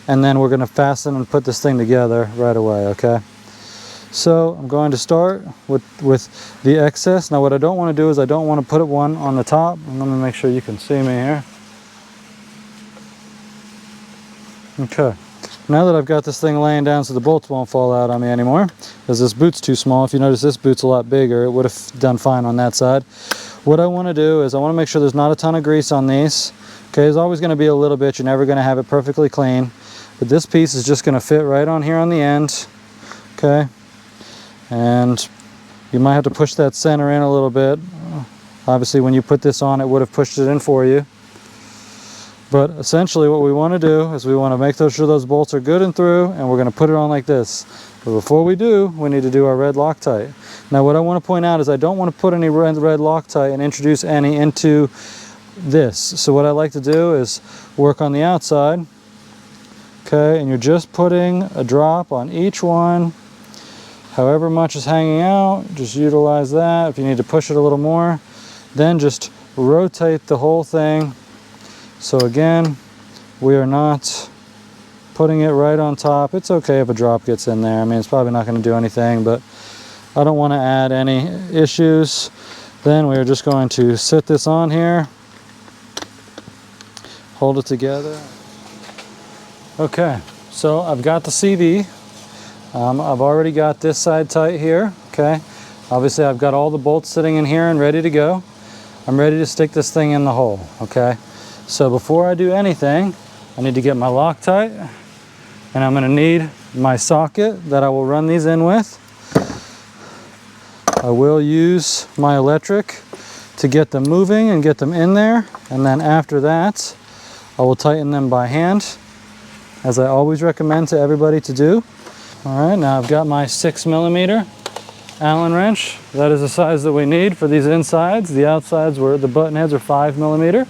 and then we're going to fasten and put this thing together right away, okay? So I'm going to start with the excess. Now what I don't want to do is I don't want to put one on the top. And let me make sure you can see me here. Okay. Now that I've got this thing laying down so the bolts won't fall out on me anymore, because this boot's too small. If you notice, this boot's a lot bigger. It would have done fine on that side. What I want to do is I want to make sure there's not a ton of grease on these. Okay, there's always going to be a little bit. You're never going to have it perfectly clean. But this piece is just going to fit right on here on the end. Okay. And you might have to push that center in a little bit. Obviously, when you put this on, it would have pushed it in for you. But essentially what we want to do is we want to make sure those bolts are good and through, and we're going to put it on like this. But before we do, we need to do our red Loctite. Now what I want to point out is I don't want to put any red Loctite and introduce any into this. So what I like to do is work on the outside. Okay, and you're just putting a drop on each one. However much is hanging out, just utilize that. If you need to push it a little more, then just rotate the whole thing. So again, we are not putting it right on top. It's okay if a drop gets in there. I mean, it's probably not going to do anything, but I don't want to add any issues. Then we are just going to sit this on here, hold it together. Okay, so I've got the CV. I've already got this side tight here, okay? Obviously I've got all the bolts sitting in here and ready to go. I'm ready to stick this thing in the hole, okay? So before I do anything, I need to get my Loctite, and I'm going to need my socket that I will run these in with. I will use my electric to get them moving and get them in there, and then after that I will tighten them by hand, as I always recommend to everybody to do. Alright, now I've got my 6mm Allen wrench. That is the size that we need for these insides. The outsides, where the button heads, are 5mm.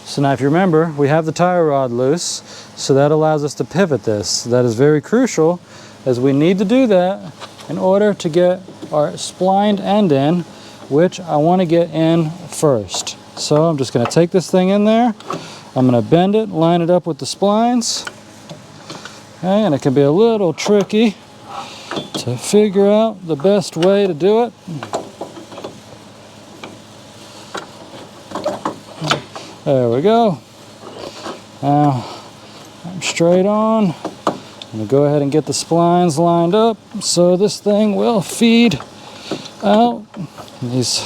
So now if you remember, we have the tire rod loose, so that allows us to pivot this. That is very crucial, as we need to do that in order to get our splined end in, which I want to get in first. So I'm just going to take this thing in there. I'm going to bend it, line it up with the splines. Okay, and it can be a little tricky to figure out the best way to do it. There we go. Now I'm straight on. I'm going to go ahead and get the splines lined up so this thing will feed out. These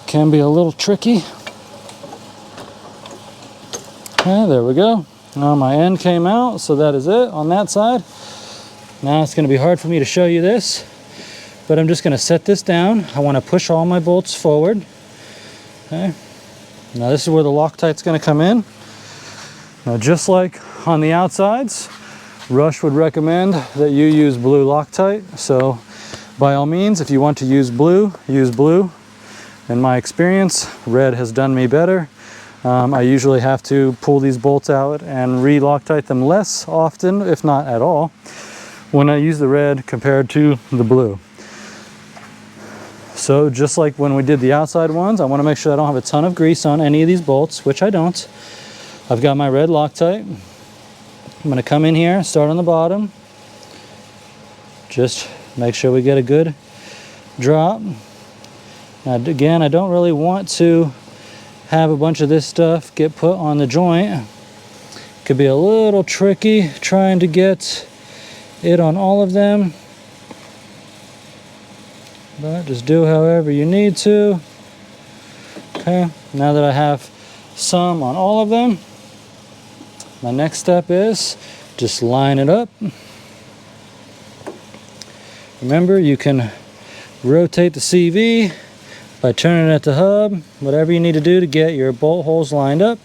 can be a little tricky. Okay, there we go. Now my end came out, so that is it on that side. Now it's going to be hard for me to show you this, but I'm just going to set this down. I want to push all my bolts forward. Okay. Now this is where the Loctite's going to come in. Now just like on the outsides, Rush would recommend that you use blue Loctite. So by all means, if you want to use blue, use blue. In my experience, red has done me better. I usually have to pull these bolts out and re-Loctite them less often, if not at all, when I use the red compared to the blue. So just like when we did the outside ones, I want to make sure I don't have a ton of grease on any of these bolts, which I don't. I've got my red Loctite. I'm going to come in here, start on the bottom. Just make sure we get a good drop. Now again, I don't really want to have a bunch of this stuff get put on the joint. Could be a little tricky trying to get it on all of them. But just do however you need to. Okay, now that I have some on all of them, my next step is just line it up. Remember, you can rotate the CV by turning it at the hub, whatever you need to do to get your bolt holes lined up.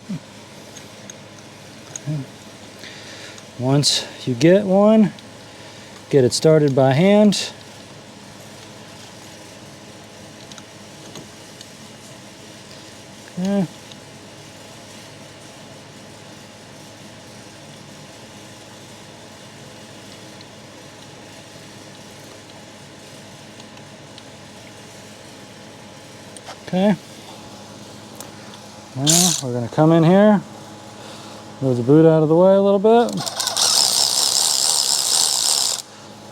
Once you get one, get it started by hand. Okay. Okay. Now we're going to come in here, move the boot out of the way a little bit.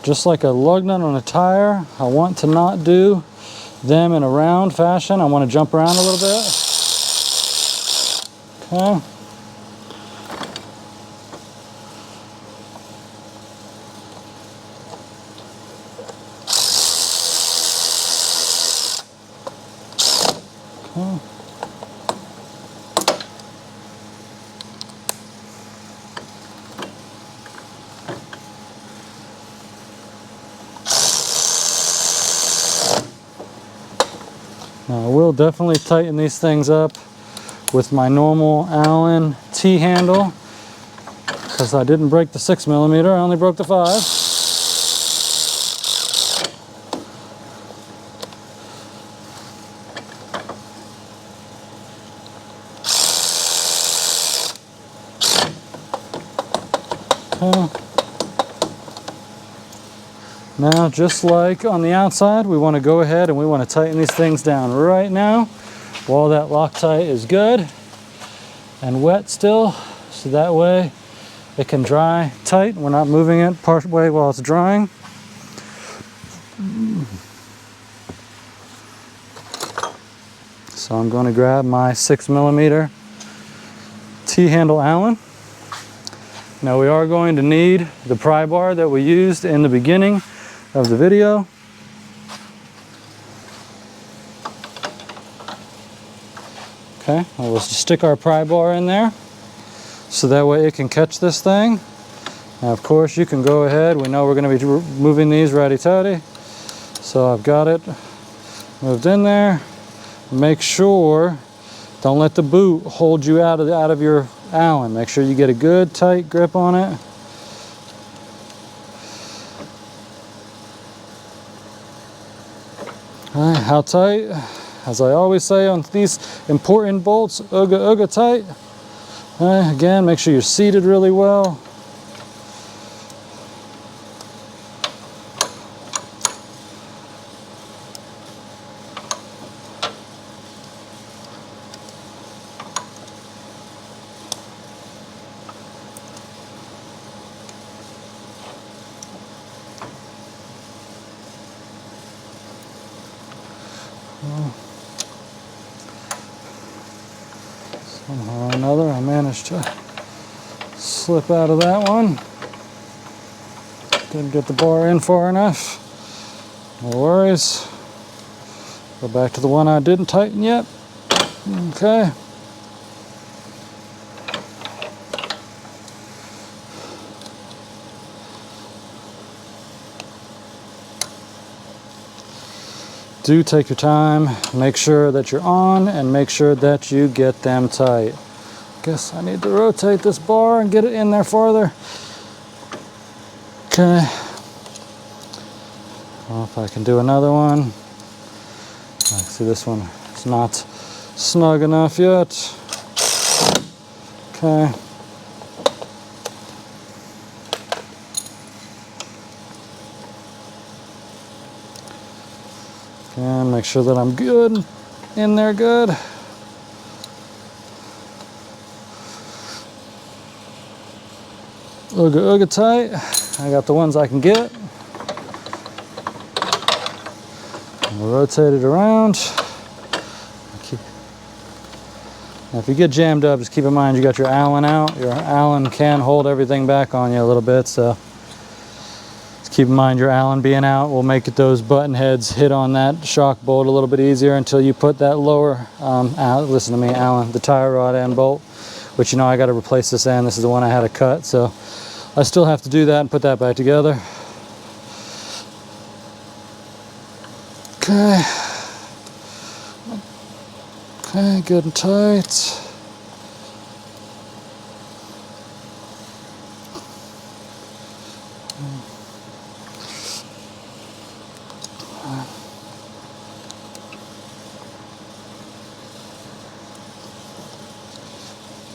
Just like a lug nut on a tire, I want to not do them in a round fashion. I want to jump around a little bit. Okay. Okay. Now I will definitely tighten these things up with my normal Allen T-handle, because I didn't break the 6mm, I only broke the 5. Okay. Now, just like on the outside, we want to go ahead and we want to tighten these things down right now while that Loctite is good and wet still, so that way it can dry tight. We're not moving it part way while it's drying. So I'm going to grab my 6mm T-handle Allen. Now we are going to need the pry bar that we used in the beginning of the video. Okay, we'll just stick our pry bar in there so that way it can catch this thing. Now of course you can go ahead, we know we're going to be moving these righty-tighty, so I've got it moved in there. Make sure, don't let the boot hold you out of your Allen. Make sure you get a good tight grip on it. All right, how tight? As I always say on these important bolts, ooga tight. All right, again, make sure you're seated really well. Somehow or another, I managed to slip out of that one. Didn't get the bar in far enough. No worries. Go back to the one I didn't tighten yet. Okay. do take your time, make sure that you're on, and make sure that you get them tight. Guess I need to rotate this bar and get it in there farther. Okay. Well, if I can do another one. I see this one is not snug enough yet. Okay. And make sure that I'm good, in there good. Ooga ooga tight. I got the ones I can get. We'll rotate it around. Now if you get jammed up, just keep in mind you got your Allen out. Your Allen can hold everything back on you a little bit, so keep in mind your Allen being out will make those button heads hit on that shock bolt a little bit easier until you put that lower, listen to me, Allen, the tie rod end bolt, which you know I got to replace this end. This is the one I had to cut, so I still have to do that and put that back together. Okay. Okay, good and tight.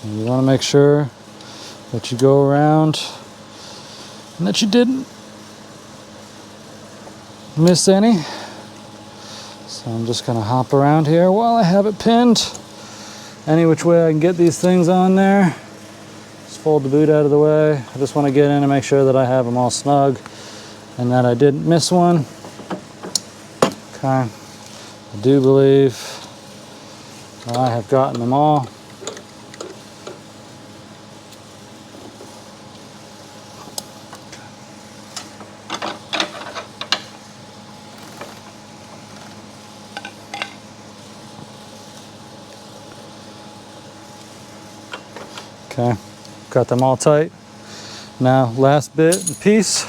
And you want to make sure that you go around and that you didn't miss any. So I'm just going to hop around here while I have it pinned. Any which way I can get these things on there. Just fold the boot out of the way. I just want to get in and make sure that I have them all snug and that I didn't miss one. Okay, I do believe I have gotten them all. Okay, got them all tight. Now, last bit and piece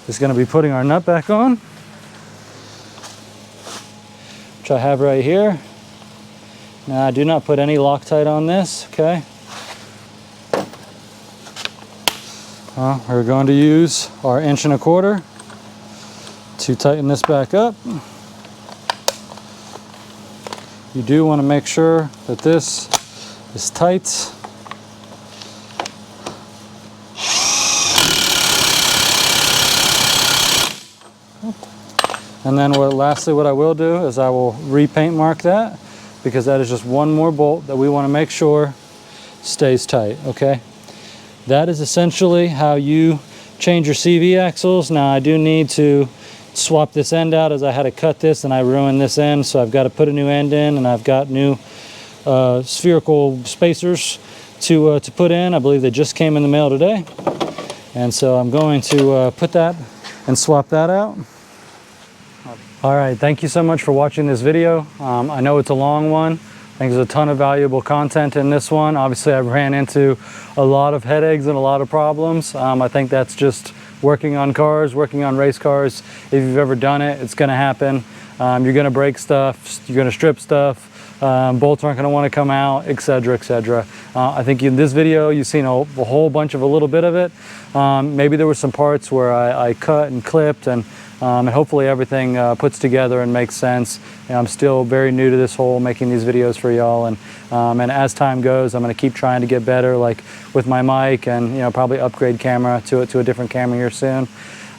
is going to be putting our nut back on, which I have right here. Now, I do not put any Loctite on this, okay? Well, we're going to use our 1¼ inch to tighten this back up. You do want to make sure that this is tight. And then lastly what I will do is I will repaint mark that, because that is just one more bolt that we want to make sure stays tight, okay? That is essentially how you change your CV axles. Now I do need to swap this end out, as I had to cut this and I ruined this end, so I've got to put a new end in, and I've got new spherical spacers to put in. I believe they just came in the mail today, and so I'm going to put that and swap that out. All right, thank you so much for watching this video. I know it's a long one. I think there's a ton of valuable content in this one. Obviously I ran into a lot of headaches and a lot of problems. I think that's just working on cars, working on race cars. If you've ever done it, it's gonna happen. You're gonna break stuff, you're gonna strip stuff, bolts aren't gonna wanna come out, etc., etc. I think in this video, you've seen a whole bunch of a little bit of it. Maybe there were some parts where I cut and clipped, and hopefully everything puts together and makes sense. I'm still very new to this whole making these videos for y'all, and as time goes, I'm going to keep trying to get better, like with my mic, and probably upgrade camera to a different camera here soon.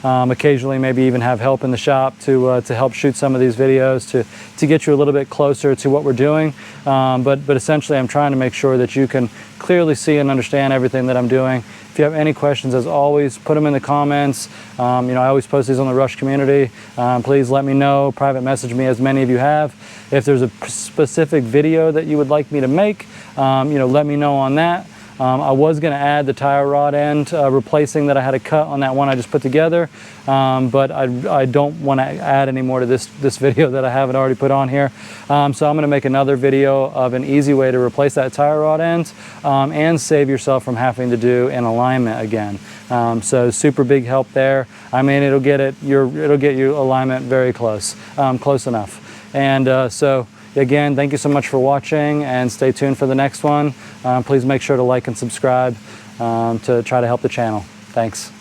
Occasionally maybe even have help in the shop to help shoot some of these videos to get you a little bit closer to what we're doing. But essentially I'm trying to make sure that you can clearly see and understand everything that I'm doing. If you have any questions, as always, put them in the comments. I always post these on the Rush community. Please let me know, private message me, as many of you have. If there's a specific video that you would like me to make, let me know on that. I was going to add the tire rod end replacing that I had a cut on that one I just put together, but I don't want to add any more to this video that I haven't already put on here. So I'm going to make another video of an easy way to replace that tire rod end and save yourself from having to do an alignment again. So super big help there. I mean, it'll get you alignment very close, close enough. And so again, thank you so much for watching, and stay tuned for the next one. Please make sure to like and subscribe to try to help the channel. Thanks.